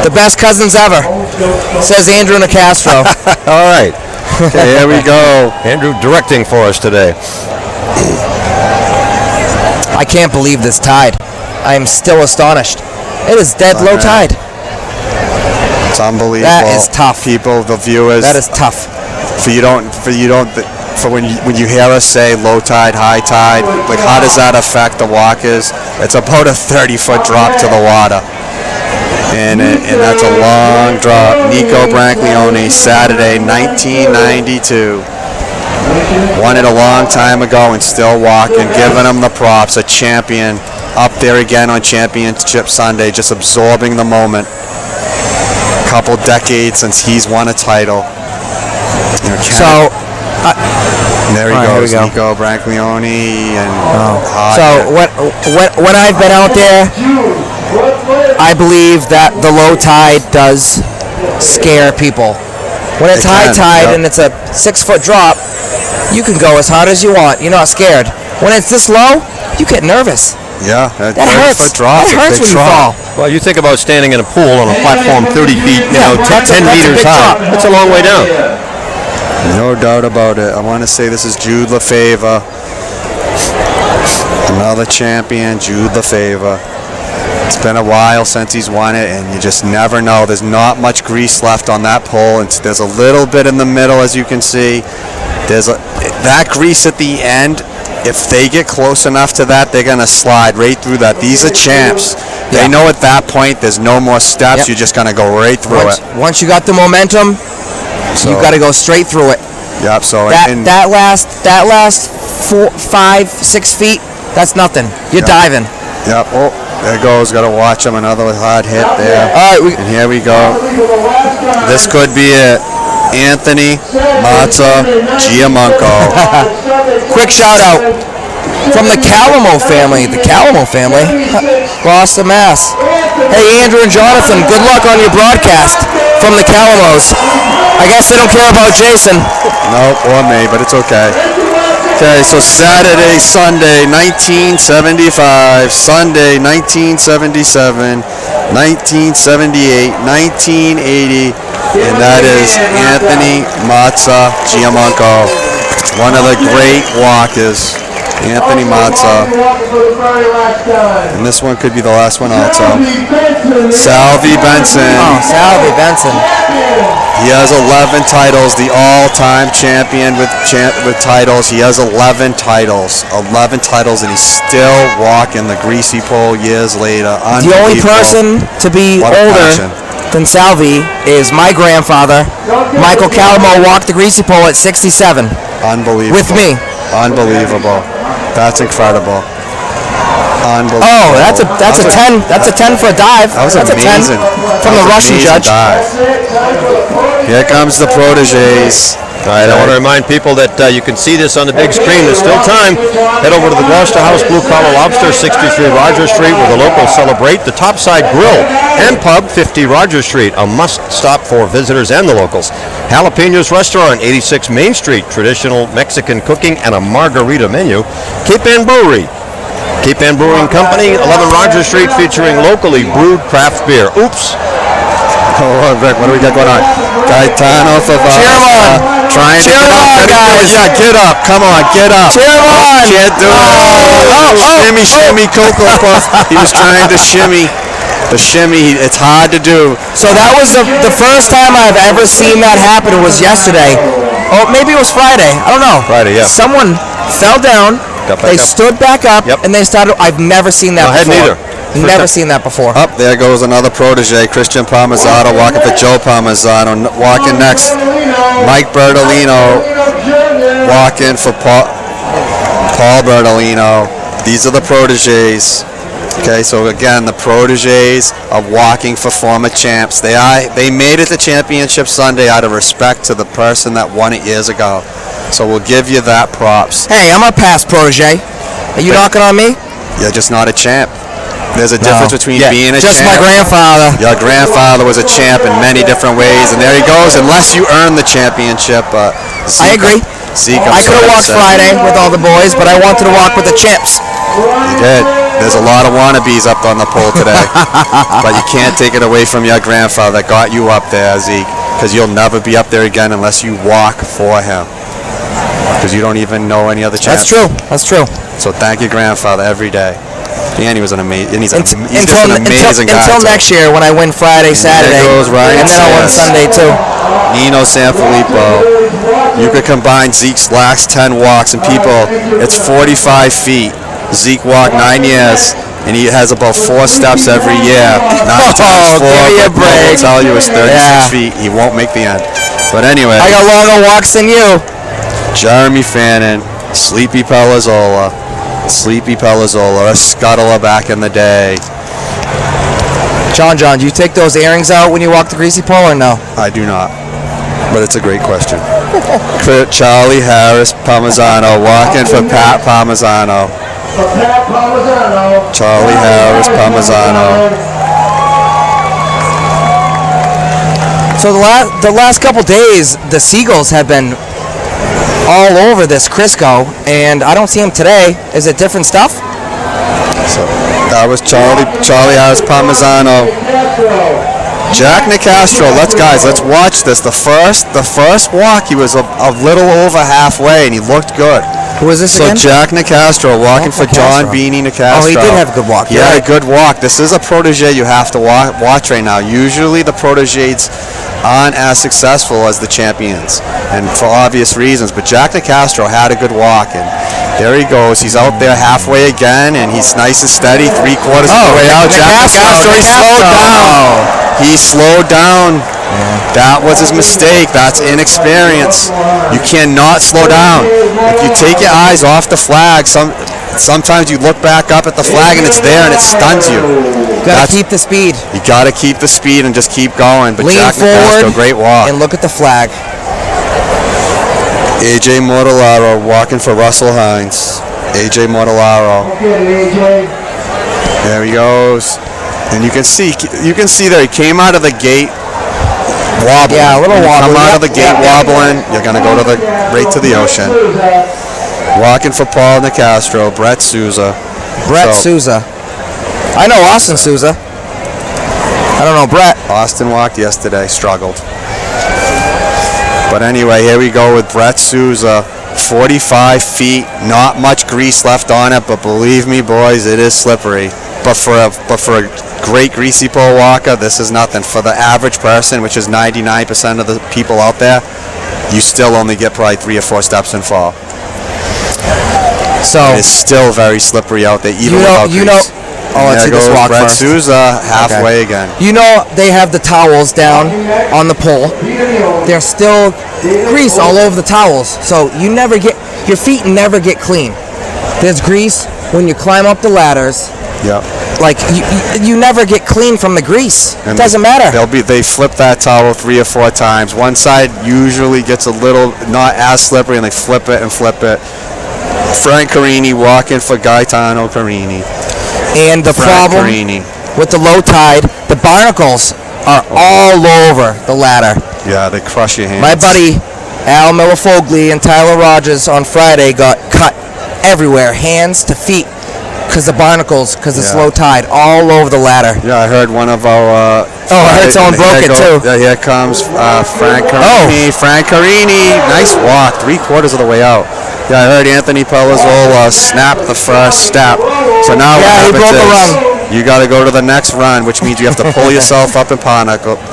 The best cousins ever, says Andrew Nicastro. All right. Okay, here we go. Andrew directing for us today. I can't believe this tide. I am still astonished. It is dead low tide. It's unbelievable. That is tough. People, the viewers. That is tough. For when you hear us say low tide, high tide, like how does that affect the walkers? It's about a 30-foot drop to the water, and that's a long drop. Nico Branglione, Saturday, 1992, won it a long time ago and still walking, giving him the props. A champion up there again on Championship Sunday, just absorbing the moment. Couple decades since he's won a title. So, There he All right, goes, here we Nico Branglione, and when I've been out there, I believe that the low tide does scare people. When it's It high can, tide yep. and it's a 6-foot drop, you can go as hard as you want. You're not scared. When it's this low, you get nervous. yeah, That hurts. drop, That hurts when you fall. Well, you think about standing in a pool on a platform 30 feet, that's a 10 big meters high. drop. That's a long way down. No doubt about it. I want to say this is Jude LaFave. Another champion, Jude LaFave. It's been a while since he's won it, and you just never know. There's not much grease left on that pole. There's a little bit in the middle, as you can see. That grease at the end. If they get close enough to that, they're going to slide right through that. These are champs. They know at that point there's no more steps. Yep. You're just going to go right through it. Once you got the momentum, you got to go straight through it. Yep. So That last 4, 5, 6 feet, that's nothing. You're diving. Yep. Oh, there goes. Got to watch him. Another hard hit there. All right, And here we go. This could be it. Anthony Mazza Giamonco. quick shout out. From the Calamo family. The Calamo family? Gloucester, Mass. Hey, Andrew and Jonathan, good luck on your broadcast from the Calamos. I guess they don't care about Jason. Nope, or me, but it's okay. Okay, so Saturday, Sunday, 1975, Sunday, 1977, 1978, 1980, and that is Anthony Mazza Giamanco, one of the great walkers. Anthony Mazza. And this one could be the last one also. Salvi Benson. Oh, Salvi Benson. He has 11 titles, the all-time champion with titles. He has 11 titles. 11 titles, and he's still walking the greasy pole years later. The only person to be older than Salvi is my grandfather. Michael Calamo walked the greasy pole at 67. Unbelievable. With me. Unbelievable. That's incredible. Unbelievable. Oh, that's a 10. That's a 10 for a dive. That was that's amazing. A 10 from the Russian judge. Dive. Here comes the Protégés. All right, I want to remind people that you can see this on the big screen. There's still time. Head over to the Gloucester House Blue Collar Lobster, 63 Rogers Street, where the locals celebrate. The Topside Grill and Pub, 50 Rogers Street, a must-stop for visitors and the locals. Jalapenos Restaurant, 86 Main Street, traditional Mexican cooking and a margarita menu. Cape Ann Brewery. Cape Ann Brewing Company, 11 Rogers Street, featuring locally brewed craft beer. Oops. Oh, Rick, what do we got going on? Gaetano for trying to get up. Guys. Yeah, get up. Come on, get up. Cheer him on. Can't do it. Shimmy, Coco Puff. He was trying to shimmy. The shimmy, it's hard to do. So that was the first time I've ever seen that happen. It was yesterday. Oh, maybe it was Friday. I don't know. Friday, yeah. Someone fell down. They stood back up, and they started. I've never seen that before. I had neither. Never seen that before. Up there goes another protege, Christian Palmazzano, walking for Joe Palmazzano. Walking next, Mike Bertolino, walking for Paul Bertolino. These are the proteges. Okay, so again, the proteges are walking for former champs. They made it to Championship Sunday out of respect to the person that won it years ago. So we'll give you that props. Hey, I'm a past protege. Are you knocking on me? You're just not a champ. There's a difference between being a just champ. My grandfather. Your grandfather was a champ in many different ways, and there he goes. Unless you earn the championship. I agree. I could have walked Friday with all the boys, but I wanted to walk with the champs. You did. There's a lot of wannabes up on the pole today, but you can't take it away from your grandfather that got you up there, Zeke, because you'll never be up there again unless you walk for him, because you don't even know any other champs. That's true. That's true. So thank your grandfather every day. And he was an amazing. He's just an until amazing guy. Until next year when I win Friday, Saturday, and then I'll win Sunday too. Nino Sanfilippo. You could combine Zeke's last 10 walks, and people, it's 45 feet. Zeke walked 9 years, and he has about 4 steps every year. 9 times 4. Give me a break. I'll tell you, it's 36 feet. He won't make the end. But anyway. I got longer walks than you. Jeremy Fannin, Sleepy Pelazzola, a scuttler back in the day. John, do you take those earrings out when you walk the greasy pole or no? I do not, but it's a great question. Charlie Harris Palmazzano, walking for Pat Palmazzano. Charlie Harris Palmazzano. So the last couple days, the Seagulls have been all over this Crisco, and I don't see him today. Is it different stuff? So that was Charlie Harris Palmazzano. Jack Nicastro, let's watch this. The first walk, he was a little over halfway, and he looked good. Who was this again? So Jack Nicastro, walking for John Beanie Nicastro. Oh, he did have a good walk. He had a good walk. This is a protege you have to watch right now. Usually the proteges aren't as successful as the champions, and for obvious reasons. But Jack Nicastro had a good walk, and there he goes. He's out there halfway again, and he's nice and steady, 3/4 of the way out. Jack Nicastro, he slowed down. He slowed down. That was his mistake. That's inexperience. You cannot slow down. If you take your eyes off the flag, sometimes you look back up at the flag and it's there and it stuns you. You gotta keep the speed. You gotta keep the speed and just keep going. But lean Jack forward, Nicastro, great walk. and look at the flag. AJ Mortellaro walking for Russell Hines. AJ Mortellaro. Okay, AJ. There he goes. And you can see that he came out of the gate wobbling. Yeah, a little When you wobbly. come out of the gate Yep. wobbling, you're gonna go to right to the ocean. Walking for Paul Nicastro, Brett Souza. Brett So, Souza. I know Austin Souza. I don't know Brett. Austin walked yesterday, struggled. But anyway, here we go with Brett Souza. 45 feet, not much grease left on it, but believe me, boys, it is slippery. But for a great greasy pole walker, this is nothing. For the average person, which is 99% of the people out there, you still only get probably 3 or 4 steps and fall. So It's still very slippery out there, even you know, without you know. grease. Oh, let's see There this goes walk Brett first. Souza halfway again. You know they have the towels down on the pole. There's still grease all over the towels, so your feet never get clean. There's grease when you climb up the ladders. Yep. Like you never get clean from the grease. It And doesn't matter. They flip that towel 3 or 4 times. One side usually gets a little not as slippery, and they flip it and flip it. Frank Carini walking for Gaetano Carini. And the Frank problem Carini. with the low tide, the barnacles are all over the ladder. Yeah, they crush your hands. My buddy Al Millifogli and Tyler Rogers on Friday got cut everywhere, hands to feet, because the barnacles, because it's Yeah. low tide, all over the ladder. Yeah, I heard one of our. I heard someone broke it too. Yeah, here comes Frank Carini. Frank Carini, nice walk, 3/4 of the way out. Yeah, I heard Anthony Pelazzola snap the first step. So now Yeah, he what broke the happens run. is you got to go to the next run, which means you have to pull yourself up in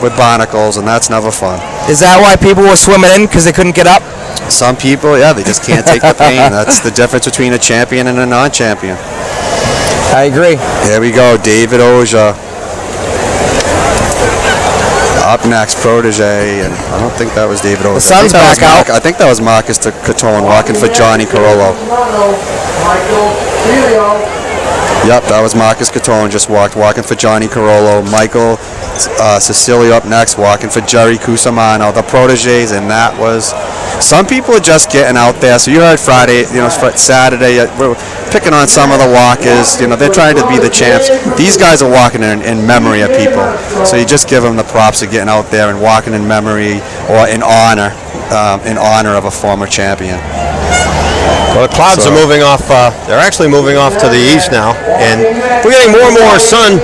with barnacles, and that's never fun. Is that why people were swimming in, because they couldn't get up? Some people, yeah, they just can't take the pain. That's the difference between a champion and a non-champion. I agree. Here we go, David Oja. Up next, Protégé, and I don't think that was David Oja. The sun's back out. I think that was Marcus Catone walking for Johnny Carollo. Michael, Celio. Yep, that was Marcus Catone just walking for Johnny Carollo. Michael Cecilio up next, walking for Jerry Cusimano. The Protégés, and that was. Some people are just getting out there. So you heard Friday, Saturday, we're picking on some of the walkers. They're trying to be the champs. These guys are walking in memory of people. So you just give them the props of getting out there and walking in memory or in honor of a former champion. Well, the clouds are moving off. They're actually moving off to the east now, and we're getting more and more sun,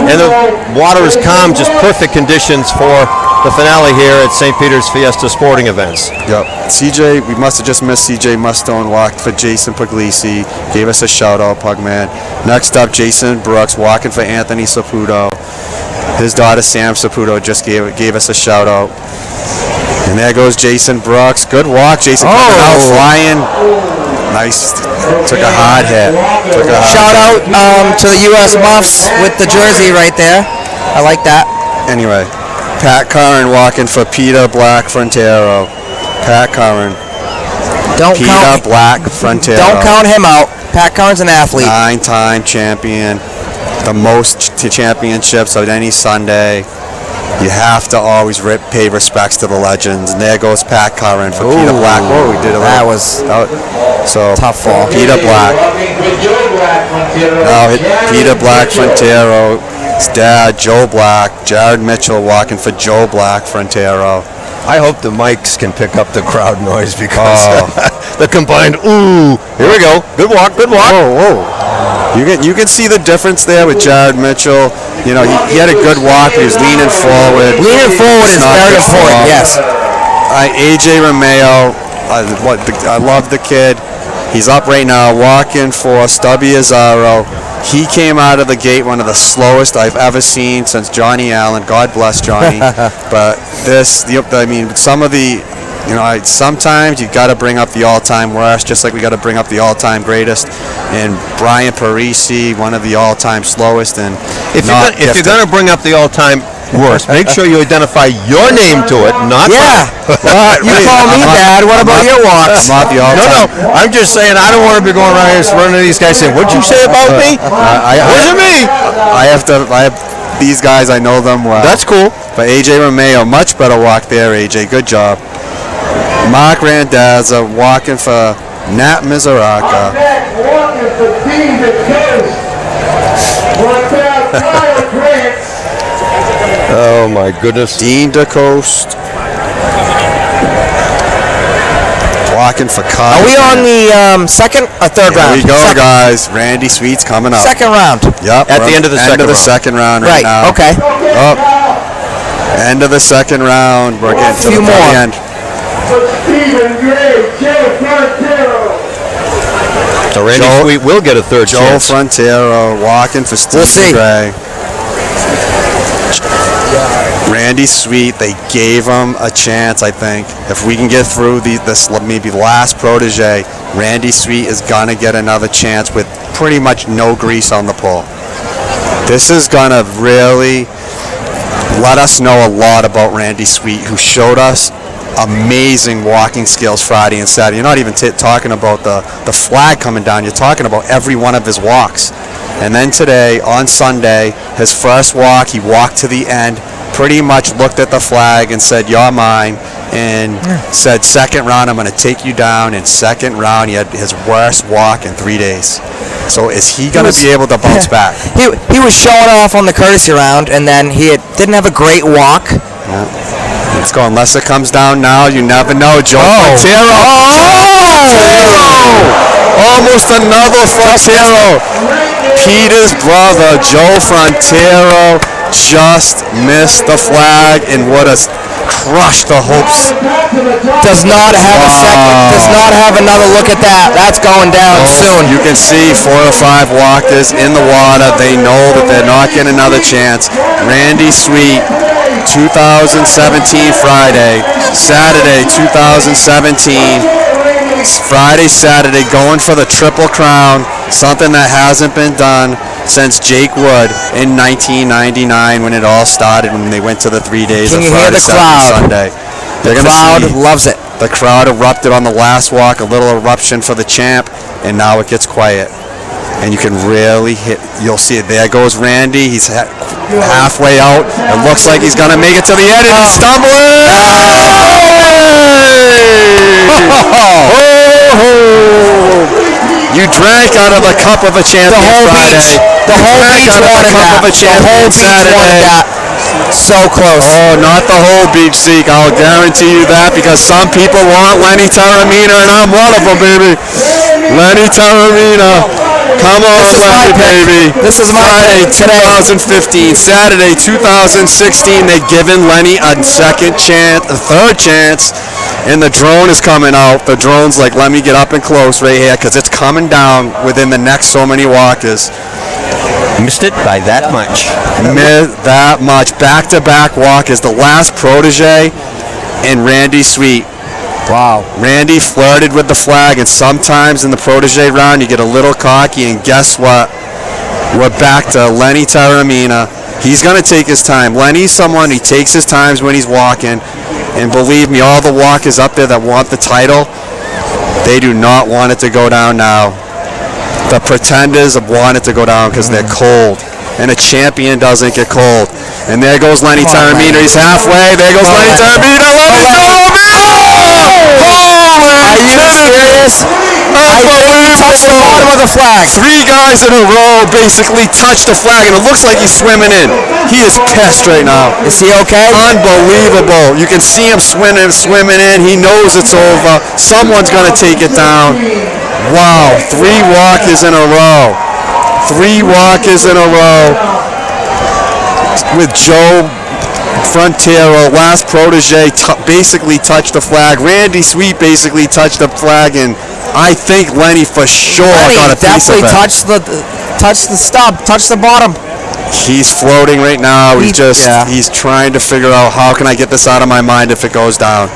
and the water is calm. Just perfect conditions for the finale here at St. Peter's Fiesta Sporting Events. Yep. CJ, we must have just missed CJ Mustone, walked for Jason Puglisi. Gave us a shout out, Pugman. Next up, Jason Brooks, walking for Anthony Saputo. His daughter Sam Saputo just gave us a shout out. And there goes Jason Brooks. Good walk, Jason. Coming out flying. Nice. Took a hard hit. Shout out to the U.S. Buffs with the jersey right there. I like that. Anyway, Pat Curran walking for Peter Black Frontero. Pat Curran. Peter Black Frontero. Don't count him out. Pat Curran's an athlete. 9-time champion. The most championships of any Sunday. You have to always pay respects to the legends. And there goes Pat Curran for Peter Black. Whoa, we did a That was so tough fall. Peter Black. Now Peter Black Frontero. His dad, Joe Black. Jared Mitchell walking for Joe Black Frontero. I hope the mics can pick up the crowd noise because the combined ooh. Here we go. Good walk. Good walk. Whoa. You can see the difference there with Jared Mitchell. He had a good walk. He was leaning forward. Leaning forward is very important. Yes. AJ Romeo. I love the kid. He's up right now walking for Stubby Azzaro. He came out of the gate one of the slowest I've ever seen since Johnny Allen. God bless Johnny. But some of the. Sometimes you've got to bring up the all-time worst, just like we got to bring up the all-time greatest. And Brian Parisi, one of the all-time slowest. And if you're going to bring up the all-time worst, make sure you identify your name to it, not Yeah. You call me Dad. What about your walks? I'm not the all-time. No. I'm just saying I don't want to be going around here running to these guys saying, "What'd you say about me? Wasn't me." I have these guys. I know them well. That's cool. But AJ Romeo, much better walk there. AJ, good job. Mark Randazza walking for Nat Mizoraka. Next, walking for Dean the Coast. Watch out, Kyle Grant. Oh my goodness. Dean DeCoste. Walking for Kyle. Are we on the second or third Here round? we go, Second. guys. Randy Sweet's coming up. Second round. Yep. At the we're end of the second round right Right. now. Okay. End of the second round. We're getting to Few the more. very end. For Stephen Gray, Joe Frontero. So Randy Joe- Sweet will get a third Joe chance. Frontero walking for Steve see. Gray. Randy Sweet, they gave him a chance, I think. If we can get through this maybe last protege, Randy Sweet is going to get another chance with pretty much no grease on the pole. This is going to really let us know a lot about Randy Sweet, who showed us amazing walking skills Friday and Saturday. You're not even talking about the flag coming down. You're talking about every one of his walks. And then today, on Sunday, his first walk, he walked to the end, pretty much looked at the flag and said, "You're mine," and said, "Second round, I'm going to take you down." In second round, he had his worst walk in 3 days. So is he going to be able to bounce back? He was showing off on the courtesy round, and then didn't have a great walk. Let's go. Unless it comes down now, you never know. Joe Frontero. Almost another Frontero. Peter's brother, Joe Frontero, just missed the flag and would have crushed the hopes. Does not have a second. Does not have another look at that. That's going down soon. You can see 4 or 5 walkers in the water. They know that they're not getting another chance. Randy Sweet, 2017 Friday, Saturday 2017. Friday, Saturday, going for the Triple Crown, something that hasn't been done since Jake Wood in 1999 when it all started, when they went to the 3 days Can of you hear Friday, the Saturday, crowd? Sunday. The crowd loves it. The crowd erupted on the last walk, a little eruption for the champ, and now it gets quiet. And you can really you'll see it. There goes Randy. He's halfway out. It looks like he's going to make it to the end, and he's stumbling. You drank out of the cup of a champion Friday. The whole beach wanted that. The whole beach wanted that. So close. Oh, not the whole beach, Zeke. I'll guarantee you that, because some people want Lenny Taramina, and I'm one of them, baby. Lenny Taramina. Come on, Lenny, baby. This is my Friday, pick today. 2015. Saturday, 2016. They're giving Lenny a second chance, a third chance, and the drone is coming out. The drone's like, let me get up and close right here, because it's coming down within the next so many walkers. Missed it by that much. That much. Back-to-back walkers. The last protege and Randy Sweet. Wow. Randy flirted with the flag, and sometimes in the protege round you get a little cocky, and guess what? We're back to Lenny Taramina. He's going to take his time. Lenny's someone, he takes his times when he's walking, and believe me, all the walkers up there that want the title, they do not want it to go down now. The pretenders want it to go down because they're cold, and a champion doesn't get cold. And there goes Lenny Taramina. He's halfway. There goes Lenny Taramina. Lenny Taramina! Are you serious? I touched the bottom of the flag. 3 guys in a row basically touched the flag, and it looks like he's swimming in. He is pissed right now. Is he okay? Unbelievable. You can see him swimming in. He knows it's over. Someone's going to take it down. Wow. 3 walkers in a row. 3 walkers in a row with Joe Frontero. Last protege basically touched the flag. Randy Sweet basically touched the flag, and I think Lenny for sure got a piece of it. Definitely touched the stub, touched the bottom. He's floating right now. He's trying to figure out, how can I get this out of my mind if it goes down.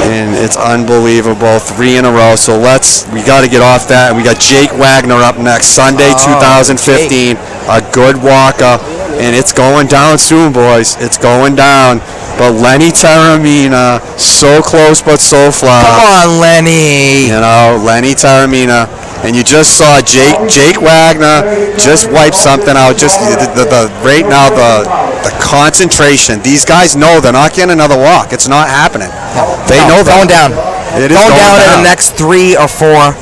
And it's unbelievable. 3 in a row. So we got to get off that. And we got Jake Wagner up next. Sunday, 2015. A good walker. And it's going down soon, boys. It's going down. But Lenny Taramina, so close but so far. Come on, Lenny. You know, Lenny Taramina. And you just saw Jake Wagner just wipe something out. Just right now, the concentration. These guys know they're not getting another walk. It's not happening. They know that. Going down. It is going down in down. the next 3 or 4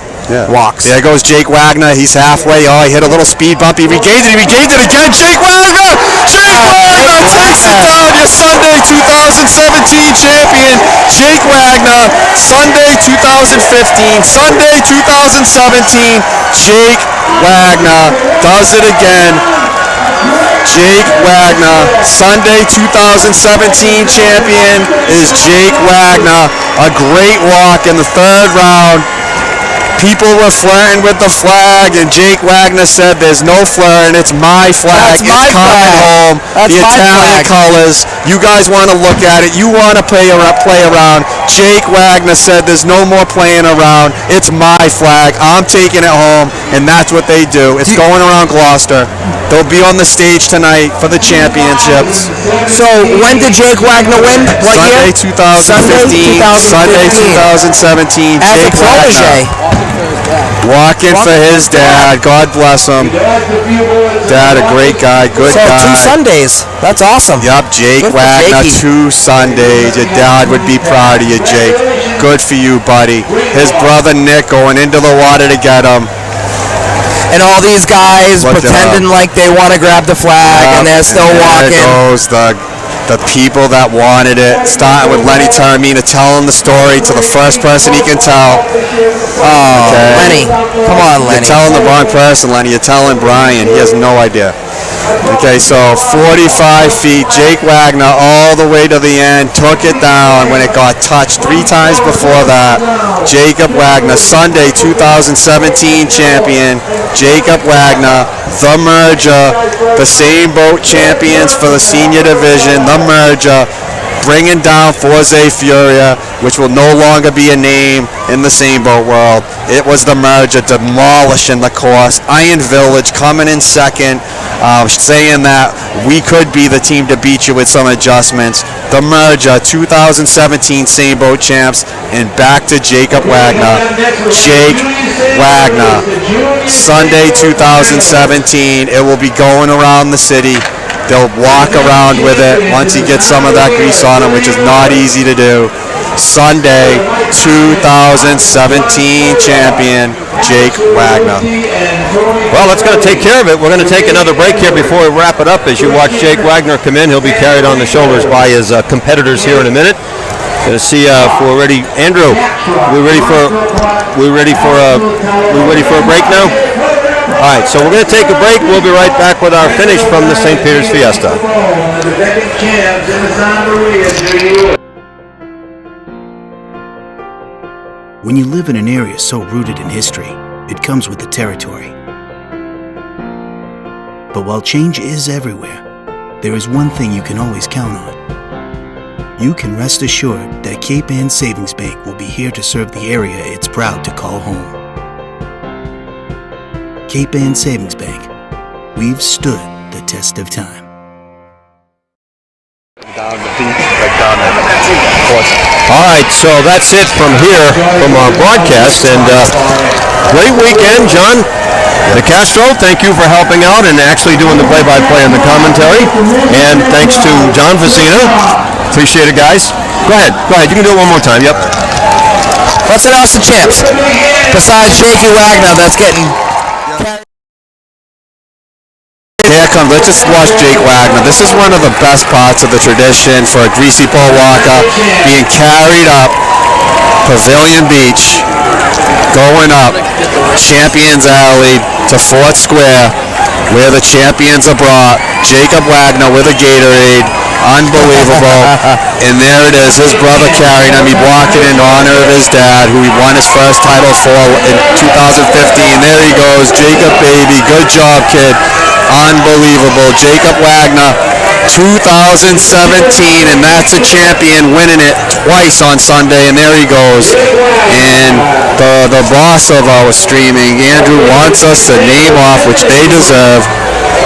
walks. There goes Jake Wagner. He's halfway. Oh, he hit a little speed bump. He regains it. He regains it again. Jake Wagner! Jake Wagner takes it down. Your Sunday 2017 champion, Jake Wagner. Sunday 2015. Sunday 2017. Jake Wagner does it again. Jake Wagner, Sunday 2017 champion is Jake Wagner. A great walk in the 3rd round. People were flirting with the flag, and Jake Wagner said, "There's no flirting. It's my flag. It's coming home. The Italian colors. You guys want to look at it. You want to play around." Jake Wagner said, "There's no more playing around. It's my flag. I'm taking it home," and that's what they do. It's going around Gloucester. They'll be on the stage tonight for the championships. So when did Jake Wagner win? What Sunday year? 2015. Sunday 2017. As Jake a protege. Walking for his dad. God bless him. Dad, a great guy. Good So guy. 2 Sundays. That's awesome. Yep, Jake Good for Wagner, Jakey. 2 Sundays. Your dad would be proud of you, Jake. Good for you, buddy. His brother Nick going into the water to get him. And all these guys Look it pretending up. like they want to grab the flag, and they're still There walking. goes the people that wanted it. Starting with Lenny Taramina telling the story to the first person he can tell. Oh, Okay. Lenny. Come on, You're Lenny. telling the wrong person, Lenny. You're telling Brian. He has no idea. Okay, so 45 feet. Jake Wagner all the way to the end. Took it down when it got touched 3 times before that. Jacob Wagner, Sunday 2017 champion. Jacob Wagner, the merger. The same boat champions for the senior division. The merger. Bringing down Forze Furia, which will no longer be a name in the same boat world. It was the merger demolishing the course. Iron Village coming in second, saying that we could be the team to beat you with some adjustments. The merger, 2017 same boat champs, and back to Jacob Wagner. Jake Wagner, Sunday 2017. It will be going around the city. They'll walk around with it once he gets some of that grease on him, which is not easy to do. Sunday, 2017 champion, Jake Wagner. Well, that's going to take care of it. We're going to take another break here before we wrap it up. As you watch Jake Wagner come in, he'll be carried on the shoulders by his competitors here in a minute. Going to see if we're ready. Andrew, we ready for a break now? All right, so we're going to take a break. We'll be right back with our finish from the St. Peter's Fiesta. When you live in an area so rooted in history, it comes with the territory. But while change is everywhere, there is one thing you can always count on. You can rest assured that Cape Ann Savings Bank will be here to serve the area it's proud to call home. Cape Ann Savings Bank. We've stood the test of time. All right, so that's it from here, from our broadcast, and great weekend, John DeCastro. Thank you for helping out and actually doing the play-by-play and the commentary, and thanks to John Vecina. Appreciate it, guys. Go ahead, you can do it one more time. Yep. What's announce the champs? Besides Jakey Wagner, that's getting... Here comes, let's just watch Jake Wagner. This is one of the best parts of the tradition for a greasy pole walker, being carried up Pavilion Beach, going up Champions Alley to Fort Square, where the champions are brought. Jacob Wagner with a Gatorade, unbelievable. And there it is, his brother carrying him. He walking in honor of his dad, who he won his first title for in 2015. There he goes, Jacob baby, good job, kid. Unbelievable. Jacob Wagner, 2017, and that's a champion, winning it twice on Sunday, and there he goes. And the boss of our streaming, Andrew, wants us to name off, which they deserve,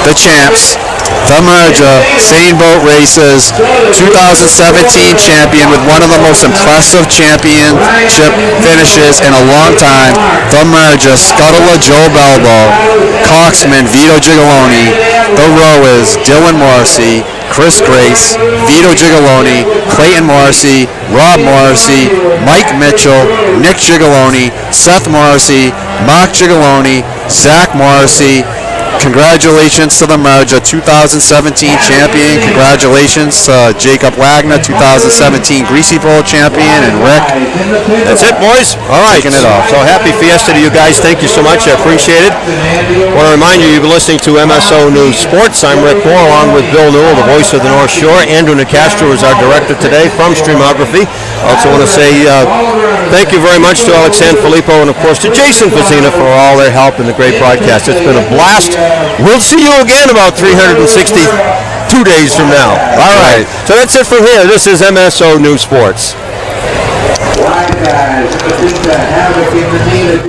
the champs, the merger, Sane Boat Races, 2017 champion with one of the most impressive championship finishes in a long time, the merger, Scuttler Joe Belbo, Coxman Vito Gigoloni, the rowers, Dylan Morrissey, Chris Grace, Vito Gigaloni, Clayton Morrissey, Rob Morrissey, Mike Mitchell, Nick Gigaloni, Seth Morrissey, Mark Gigaloni, Zach Morrissey. Congratulations to the merger, 2017 champion. Congratulations to Jacob Wagner, 2017 Greasy Bowl champion, and Rick. That's it, boys. All right. Taking it off. So happy Fiesta to you guys. Thank you so much. I appreciate it. I want to remind you, you've been listening to MSO News Sports. I'm Rick Moore, along with Bill Newell, the voice of the North Shore. Andrew Nicastro is our director today from Streamography. I also want to say thank you very much to Alex Sanfilippo and, of course, to Jason Fazzina for all their help in the great broadcast. It's been a blast. We'll see you again about 362 days from now. All right. So that's it from here. This is MSO News Sports. Why, guys, just havoc in the